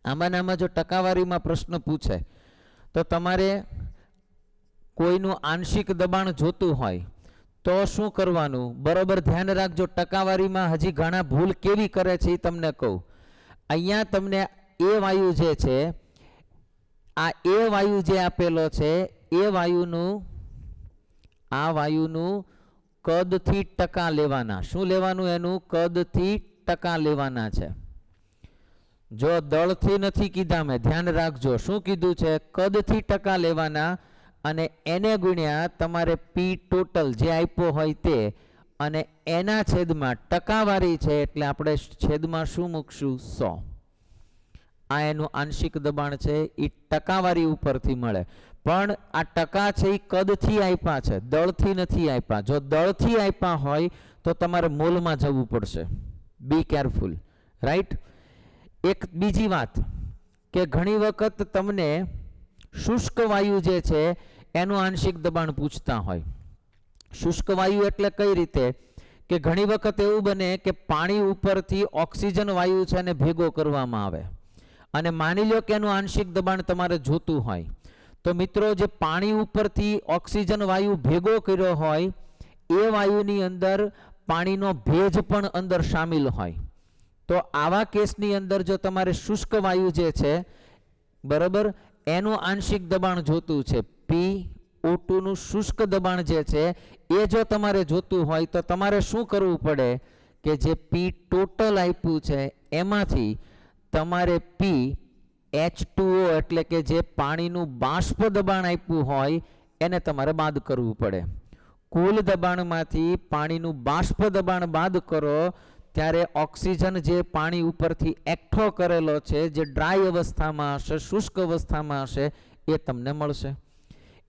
[SPEAKER 1] આમાં જો ટકાવારીમાં પ્રશ્ન પૂછે તો તમારે કોઈનું આંશિક દબાણ જોતું હોય તો શું કરવાનું? બરોબર ધ્યાન રાખજો. ટકાવારીમાં હજી ઘણા ભૂલ કેવી કરે છે એ તમને કહું. અહીંયા તમને એ વાયુ જે છે, આ એ વાયુ જે આપેલો છે એ વાયુનું, આ વાયુનું કદથી ટકા લેવાના. શું લેવાનું? એનું કદથી ટકા લેવાના છે. જો દળથી નથી કીધા મેં, ધ્યાન રાખજો. શું કીધું છે? કદથી ટકા લેવાના અને એને ગુણ્યા તમારે પી ટોટલ જે આપ્યો હોય તે, અને એના છેદમાં ટકાવારી છે એટલે આપણે છેદમાં શું મૂકશું? 100. આ એનું આંશિક દબાણ છે એ ટકાવારી ઉપરથી મળે. પણ આ ટકા છે એ કદથી આપ્યા છે, દળથી નથી આપ્યા. જો દળથી આપ્યા હોય તો તમારે મોલમાં જવું પડશે. Be careful. રાઈટ. એક બીજી વાત કે ઘણી વખત તમને શુષ્ક વાયુ જે છે એનું આંશિક દબાણ પૂછતા હોય. શુષ્ક વાયુ એટલે કઈ રીતે કે ઘણી વખત એવું બને કે પાણી ઉપરથી ઓક્સિજન વાયુ છે એને ભેગો કરવામાં આવે અને માની લો કે એનું આંશિક દબાણ તમારે જોતું હોય તો મિત્રો જે પાણી ઉપરથી ઓક્સિજન વાયુ ભેગો કર્યો હોય એ વાયુની અંદર પાણીનો ભેજ પણ અંદર શામિલ હોય. તો આવા કેસની અંદર જો તમારે શુષ્ક વાયુ જે છે બરાબર એનું આંશિક દબાણ જોતું છે, PO2 નું શુષ્ક દબાણ જે છે એ જો તમારે જોતું હોય તો તમારે શું કરવું પડે કે જે P ટોટલ આપ્યું છે એમાંથી તમારે H2O એટલે કે જે પાણીનું બાષ્પ દબાણ આપ્યું હોય એને તમારે બાદ કરવું પડે. કુલ દબાણમાંથી પાણીનું બાષ્પ દબાણ બાદ કરો ત્યારે ઓક્સિજન જે પાણી ઉપરથી એકઠો કરેલો છે જે ડ્રાય અવસ્થામાં હશે, શુષ્ક અવસ્થામાં હશે એ તમને મળશે.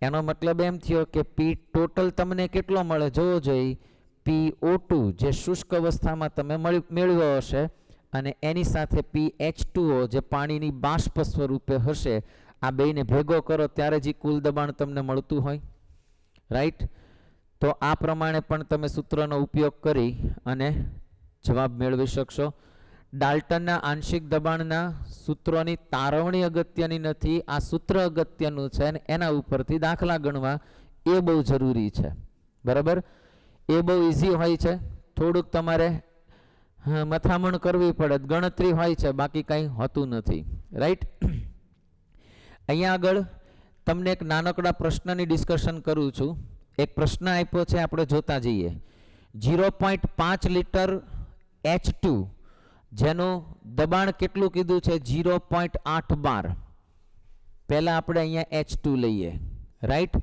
[SPEAKER 1] એનો મતલબ એમ થયો કે P ટોટલ તમને કેટલો મળે જોવો જોઈએ. PO2 જે શુષ્ક અવસ્થામાં તમે મેળવ્યો હશે અને એની સાથે H2O જે પાણીની બાષ્પ સ્વરૂપે હશે, આ બેને ભેગો કરો ત્યારે જે કુલ દબાણ તમને મળતું હોય. રાઈટ. તો આ પ્રમાણે પણ તમે સૂત્રનો ઉપયોગ કરી અને જવાબ મેળવી શકશો. ડાલ્ટનના આંશિક દબાણના સૂત્રોની તારવણી અગત્યની નથી, આ સૂત્ર અગત્યનું છે અને એના ઉપરથી દાખલા ગણવા એ બહુ જરૂરી છે. બરાબર. એ બહુ ઇઝી હોય છે, થોડુંક તમારે મથામણ કરવી પડે, ગણતરી હોય છે, બાકી કંઈ હોતું નથી. રાઈટ. અહીંયા આગળ તમને એક નાનકડા પ્રશ્નની ડિસ્કશન કરું છું. એક પ્રશ્ન આપ્યો છે, આપણે જોતા જઈએ. 0.5 લીટર H2 જેનું દબાણ કેટલું કીધું છે 0.8 બાર. પહેલા આપણે અહીંયા H2 લઈએ. રાઈટ.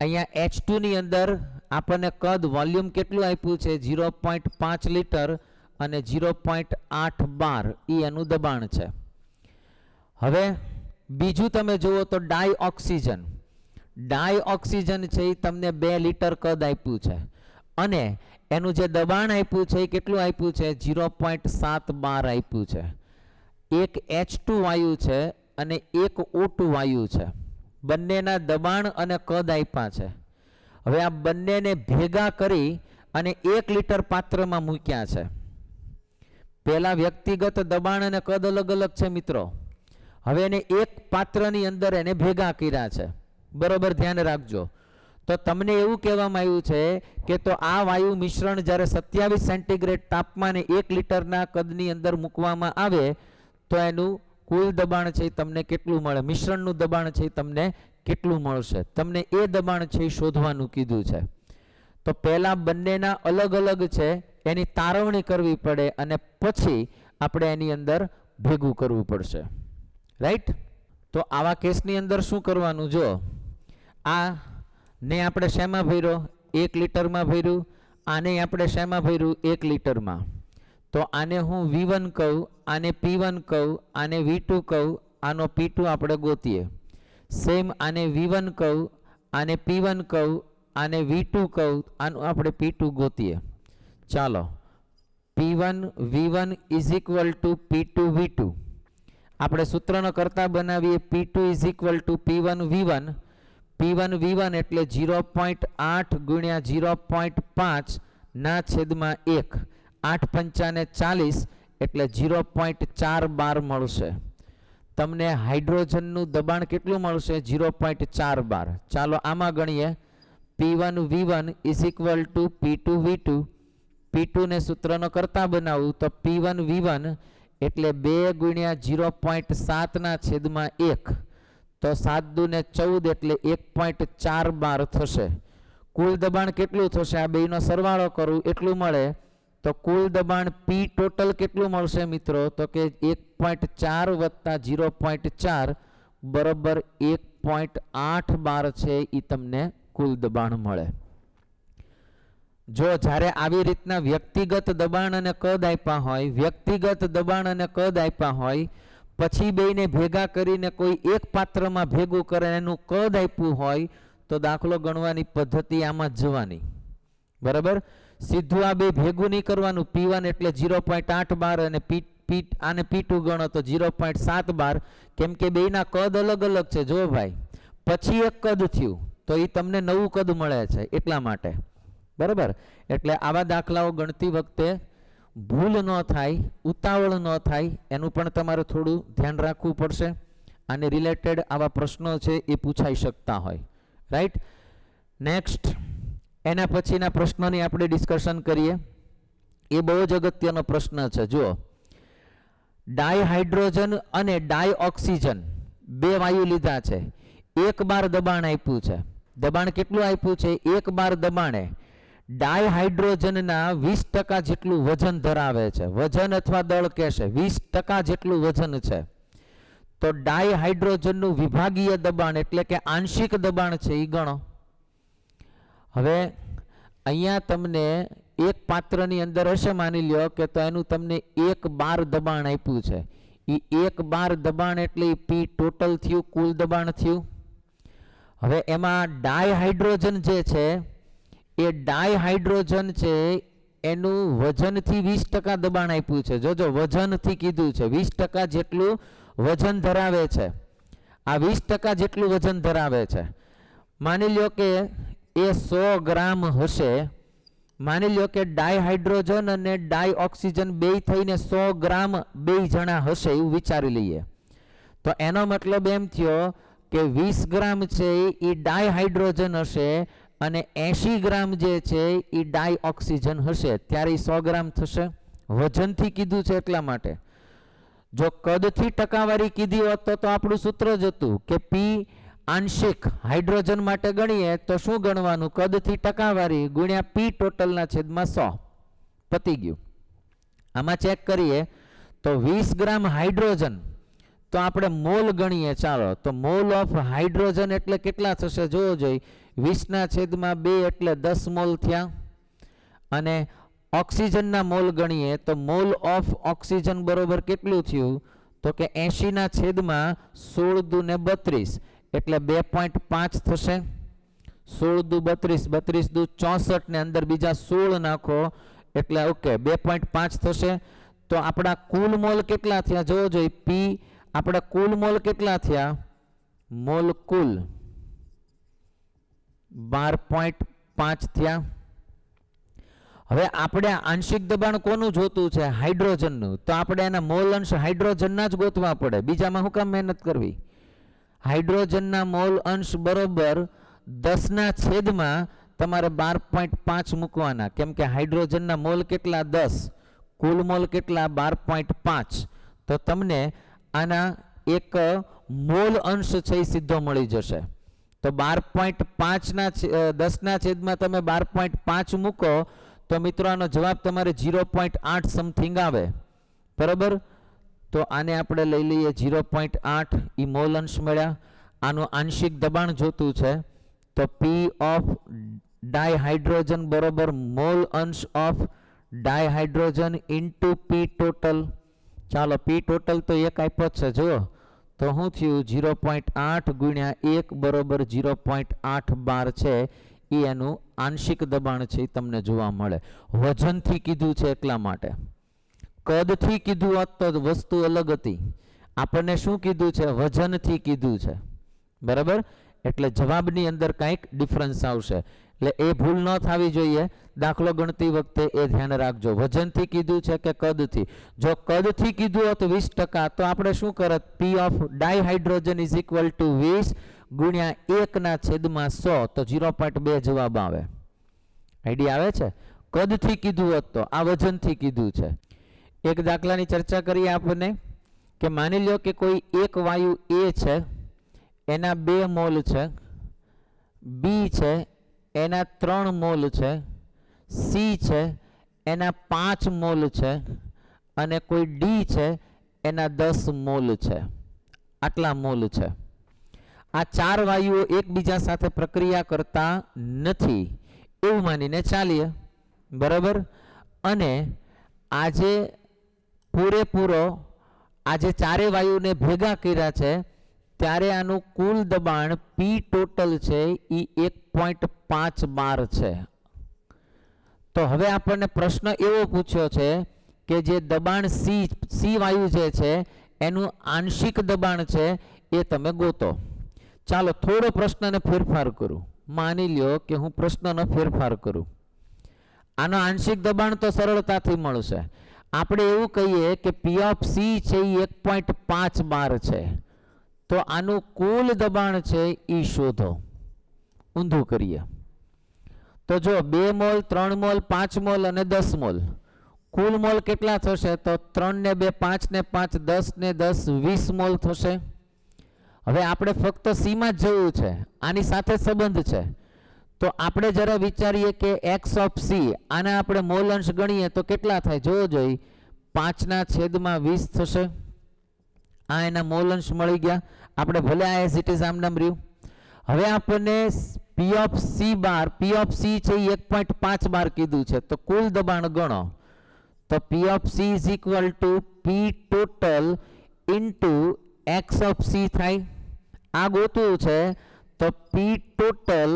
[SPEAKER 1] અહીંયા H2 ની અંદર આપણને કદ વોલ્યુમ કેટલું આપ્યું છે 0.5 લીટર અને 0.8 બાર એ એનું દબાણ છે. હવે બીજું તમે જુઓ તો ડાયઓક્સિજન. ડાયઓક્સિજન છે એ તમને 2 લિટર કદ આપ્યું છે અને એનું જે દબાણ આપ્યું છે એ કેટલું આપ્યું છે? 0.7 બાર આપ્યું છે. એક H2 વાયુ છે અને એક O2 વાયુ છે. બંનેના દબાણ અને કદ આપ્યા છે. હવે આ બંનેને ભેગા કરી અને 1 લિટર પાત્રમાં મૂક્યા છે. પહેલા વ્યક્તિગત દબાણ અને કદ અલગ અલગ છે મિત્રો. હવે એને એક પાત્રની અંદર એને ભેગા કર્યા છે. બરોબર ધ્યાન રાખજો. તો તમને એવું કહેવામાં આવ્યું છે કે તો આ વાયુ મિશ્રણ જ્યારે 27 સેન્ટીગ્રેડ તાપમાને 1 લિટરના કદની અંદર મૂકવામાં આવે તો એનું કુલ દબાણ છે તમને કેટલું મળે? મિશ્રણનું દબાણ છે તમને કેટલું મળશે? તમને એ દબાણ છે શોધવાનું કીધું છે. તો પહેલા બંનેના અલગ અલગ છે એની તારવણી કરવી પડે અને પછી આપણે એની અંદર ભેગું કરવું પડશે. રાઈટ? તો આવા કેસની અંદર શું કરવાનું? જો આ ને આપણે શેમાં ભર્યો? 1 લિટરમાં ભર્યું. આને આપણે શેમાં ભર્યું? 1 લિટરમાં. તો આને હું V1 કહું, આને P1 કહું, આને V2 કહું, આનો P2 આપણે ગોતીએ. સેમ આને V1 કહું, આને P1 કહું, આને V2 કહું, આનું આપણે P2 ગોતીએ. ચાલો, P1 V1 is equal two P2 V2. આપણે સૂત્રનો કરતા બનાવીએ. P2 is equal two P1 V1. P1 V1 એટલે 0.8 ગુણ્યા 0.5 ના છેદમાં 1. 8 પંચાને 40 એટલે 0.4 બાર મળશે. તમને હાઇડ્રોજનનું દબાણ કેટલું મળશે? 0.4 બાર. ચાલો આમાં ગણીએ. P1 V1 is equal two P2 V2. P2 ને સૂત્રનો કરતા બનાવું તો P1 V1 એટલે 2 ગુણ્યા 0.7 ના છેદમાં 1. તો 7 દુને 14 એટલે 1.4 બાર થશે. કુલ દબાણ કેટલું થશે? આ બેયનો સરવાળો કરું એટલું મળે. તો કુલ દબાણ P ટોટલ કેટલું મળશે મિત્રો? તો કે 1.4 વત્તા 0.4 બરોબર 1.8 બાર છે એ તમને કુલ દબાણ મળે. જો જ્યારે આવી રીતના વ્યક્તિગત દબાણ અને કદ આપ્યા હોય, વ્યક્તિગત દબાણ અને કદ આપ્યા હોય પછી બેયને ભેગા કરીને કોઈ એક પાત્રમાં ભેગું કરે એનું કદ આપ્યું હોય તો દાખલો ગણવાની પદ્ધતિ આમાં જ જવાની. બરાબર? સીધું આ બે ભેગું નહીં કરવાનું. P1 એટલે 0.8 બાર અને આને P2 ગણો તો 0.7 બાર. કેમ કે બેયના કદ અલગ અલગ છે. જો ભાઈ પછી એક કદ થયું તો એ તમને નવું કદ મળે છે એટલા માટે. બરાબર? એટલે આવા દાખલાઓ ગણતી વખતે ભૂલ ન થાય, ઉતાવળ ન થાય એનું પણ તમારે થોડું ધ્યાન રાખવું પડશે. આને રિલેટેડ આવા પ્રશ્નો છે એ પૂછાઈ શકતા હોય. રાઈટ? નેક્સ્ટ એના પછીના પ્રશ્નોની આપણે ડિસ્કશન કરીએ. એ બહુ જ અગત્યનો પ્રશ્ન છે. જુઓ, ડાયહાઇડ્રોજન અને ડાયઓક્સિજન બે વાયુ લીધા છે. 1 બાર દબાણ આપ્યું છે. દબાણ કેટલું આપ્યું છે? 1 બાર દબાણે ડાયહાઇડ્રોજનના 20% જેટલું વજન ધરાવે છે. વજન અથવા દળ કહેશે. 20% જેટલું વજન છે. તો ડાયહાઇડ્રોજનનું વિભાગીય દબાણ એટલે કે આંશિક દબાણ છે એ ગણો. હવે અહીંયા તમને એક પાત્રની અંદર હશે, માની લ્યો કે તો એનું તમને 1 બાર દબાણ આપ્યું છે. એ 1 બાર દબાણ એટલે P ટોટલ થયું, કુલ દબાણ થયું. હવે એમાં ડાયહાઇડ્રોજન જે છે એ ડાયહાઇડ્રોજન છે એનું વજનથી 20% દબાણ આપ્યું છે. જોજો, વજનથી કીધું છે. 20% જેટલું વજન ધરાવે છે. આ 20% જેટલું વજન ધરાવે છે. માની લ્યો કે એ 100 ગ્રામ હશે. માની લ્યો કે ડાયહાઇડ્રોજન અને ડાયઓક્સિજન બે થઈને 100 ગ્રામ બે જણા હશે એવું વિચારી લઈએ. તો એનો મતલબ એમ થયો કે 20 ગ્રામ છે એ ડાયહાઇડ્રોજન હશે અને 80 ગ્રામ જે છે એ ડાયઓક્સિજન હશે. ત્યારે 100 ગ્રામ થશે. વજનથી કીધું છે એટલા માટે. જો કદથી ટકાવારી કીધી હોત તો આપણું સૂત્ર જ હતું કે P આંશિક હાઇડ્રોજન માટે ગણીએ તો શું ગણવાનું? કદથી ટકાવારી ગુણ્યા P ટોટલના છેદમાં 100. પતી ગયું. આમાં ચેક કરીએ તો 20 ગ્રામ હાઇડ્રોજન તો આપણે મોલ ગણીએ. ચાલો, તો મોલ ઓફ હાઇડ્રોજન એટલે કેટલા થશે જોવો જોઈએ. 20/2 એટલે 10 મોલ થયા. અને ઓક્સિજનના મોલ ગણીએ તો મોલ ઓફ ઓક્સિજન બરોબર કેટલું થયું? તો તો કે 80 ના છેદમાં 16 દુ ને 32 એટલે 2.5 થશે. 16 દુ 32, 32 દુ 64 ને અંદર બીજા 16 નાખો એટલે ઓકે 2.5 થશે. તો આપણા કુલ મોલ કેટલા થયા જોવો જોઈએ. પી આપણા કુલ મોલ કેટલા થયા? મોલ કુલ 12.5 થયા. હવે આપણે આંશિક દબાણ કોનું જોતું છે? હાઇડ્રોજનનું. તો આપણે એના મોલ અંશ હાઇડ્રોજનના જ ગોતવા પડે, બીજામાં શું કામ મહેનત કરવી? હાઇડ્રોજનના મોલ અંશ બરોબર 10 ના છેદમાં તમારે 12.5 મૂકવાના, કેમ કે હાઇડ્રોજનના મોલ કેટલા? 10, કુલ મોલ કેટલા? 12.5. તો તમને આના એક મોલ અંશ છે એ સીધો મળી જશે. તો 12.5 ના 10 ના છેદમાં તમે 12.5 મૂકો તો મિત્રો આનો જવાબ તમારે 0.8 સમથિંગ આવે, બરાબર. તો આને આપણે લઈ લઈએ 0.8, એ મોલ અંશ મળ્યા. આનું આંશિક દબાણ જોતું છે તો પી ઓફ ડાયહાઇડ્રોજન બરોબર મોલ અંશ of dihydrogen into P total. ચાલો પી ટોટલ તો એક આપ્યો છે જુઓ, તો શું થયું? 0.8 ગુણ્યા 1 બરોબર 0.812 છે. એ એનું આંશિક દબાણ છે એ તમને જોવા મળે. વજનથી કીધું છે એટલા માટે. કદથી કીધું હોત તો વસ્તુ અલગ હતી. આપણને શું કીધું છે? વજનથી કીધું છે, બરાબર. એટલે જવાબની અંદર કંઈક ડિફરન્સ આવશે. એટલે એ ભૂલ ન થવી જોઈએ. દાખલો ગણતી વખતે એ ધ્યાન રાખજો. વજનથી કીધું છે કે કદથી? જો કદથી કીધું હોત 20%, તો આપણે શું કરત? P of dihydrogen is equal to 20 ગુણ્યા 1 ના છેદમાં 100, તો 0.2 જવાબ આવે. આઈડિયા આવે છે? કદથી કીધું હોત તો. આ વજનથી કીધું છે. એક દાખલાની ચર્ચા કરીએ આપણને કે માની લો કે કોઈ એક વાયુ એ છે, એના 2 મોલ છે. બી છે એના 3 મોલ છે. સી છે એના 5 મોલ છે. અને કોઈ ડી છે એના 10 મોલ છે. આટલા મોલ છે. આ 4 વાયુઓ એકબીજા સાથે પ્રક્રિયા કરતા નથી એવું માનીને ચાલીએ, બરાબર. અને આજે પૂરેપૂરો આજે 4 વાયુને ભેગા કર્યા છે ત્યારે આનું કુલ દબાણ પી ટોટલ છે એ 1.512 છે. તો હવે આપણને પ્રશ્ન એવો પૂછ્યો છે કે જે દબાણ સી વાયુ જે છે એનું આંશિક દબાણ છે એ તમે ગોતો. ચાલો થોડો પ્રશ્નને ફેરફાર કરું. માની લ્યો કે હું પ્રશ્નનો ફેરફાર કરું. આનો આંશિક દબાણ તો સરળતાથી મળશે. આપણે એવું કહીએ કે પી ઓફ સી છે એ 1.512 છે. તો આનું કુલ દબાણ છે એ શોધો. ઊંધું કરીએ તો જો 2 મોલ 3 મોલ 5 મોલ અને 10 મોલ કુલ મોલ કેટલા થશે? તો 3 ને 2 5 ને 5 10 ને 10 20 મોલ થશે. હવે આપણે ફક્ત સીમાં જ જવું છે, આની સાથે સંબંધ છે. તો આપણે જરા વિચારીએ કે એક્સ ઓફ સી, આને આપણે મોલ અંશ ગણીએ તો કેટલા થાય જોવો જોઈએ. 5 ના છેદમાં 20 થશે. આ એના મોલ અંશ મળી ગયા. આપણે ભલે આ એઝ ઇટ ઇઝ આમ નામ રહ્યું. હવે આપણને પી of C bar, P of C છે 1.512 કીધું છે. તો કુલ દબાણ ગણો તો પી of she is equal to P total into x of C થાય. આ ગોતવું છે તો પી ટોટલ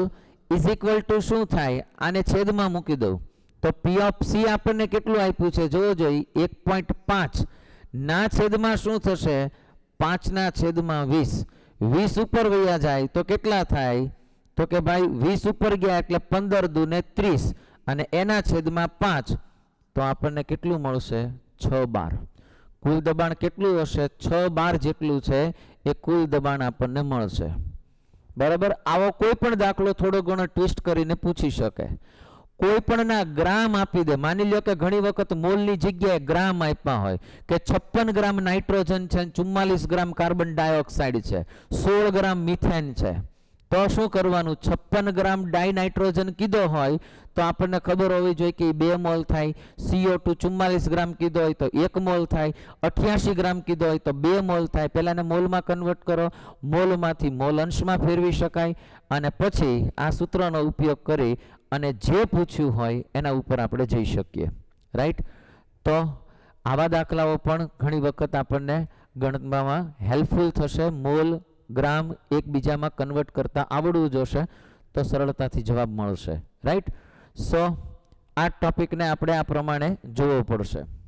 [SPEAKER 1] ઇઝ ઇક્વલ ટુ શું થાય? આને છેદમાં મૂકી દઉં તો પી ઓફ સી આપણને કેટલું આપ્યું છે જોવો જોઈએ. 1.5 ના છેદમાં શું થશે? 5 ના છેદમાં 20. 20 ઉપર વયા જાય તો કેટલા થાય? તો કે ભાઈ 20 ઉપર ગયા એટલે 15 દુ ને 30 અને એના છેદમાં 5, તો આપણને કેટલું મળશે? 6 બાર. કુલ દબાણ કેટલું હશે? 6 બાર જેટલું છે એ કુલ દબાણ આપણને મળશે, બરાબર. આવો કોઈ પણ દાખલો થોડો ઘણો ટ્વિસ્ટ કરીને પૂછી શકે. કોઈ પણ ના ગ્રામ આપી દે. માની લો કે ઘણી વખત મોલની જગ્યાએ ગ્રામ આપ્યા હોય કે 56 ગ્રામ નાઇટ્રોજન છે, 44 ગ્રામ કાર્બન ડાયોક્સાઇડ છે, 16 ગ્રામ મિથેન છે. તો શું કરવાનું? 56 ગ્રામ ડાયનાઇટ્રોજન કીધો હોય તો આપણને ખબર હોવી જોઈએ કે 2 મોલ થાય. CO2 44 ગ્રામ કીધો હોય તો 1 મોલ થાય. 88 ગ્રામ કીધો હોય તો 2 મોલ થાય. પહેલાને મોલમાં કન્વર્ટ કરો, મોલમાંથી મોલ અંશમાં ફેરવી શકાય અને પછી આ સૂત્રનો ઉપયોગ કરી અને જે પૂછ્યું હોય એના ઉપર આપણે જઈ શકીએ, રાઈટ. તો આવા દાખલાઓ પણ ઘણી વખત આપણને ગણવામાં હેલ્પફુલ થશે. મોલ ગ્રામ એકબીજામાં કન્વર્ટ કરતા આવડવું જોશે તો સરળતાથી જવાબ મળશે. રાઈટ. સો આ ટોપિકને આપણે આ પ્રમાણે જોવો પડશે.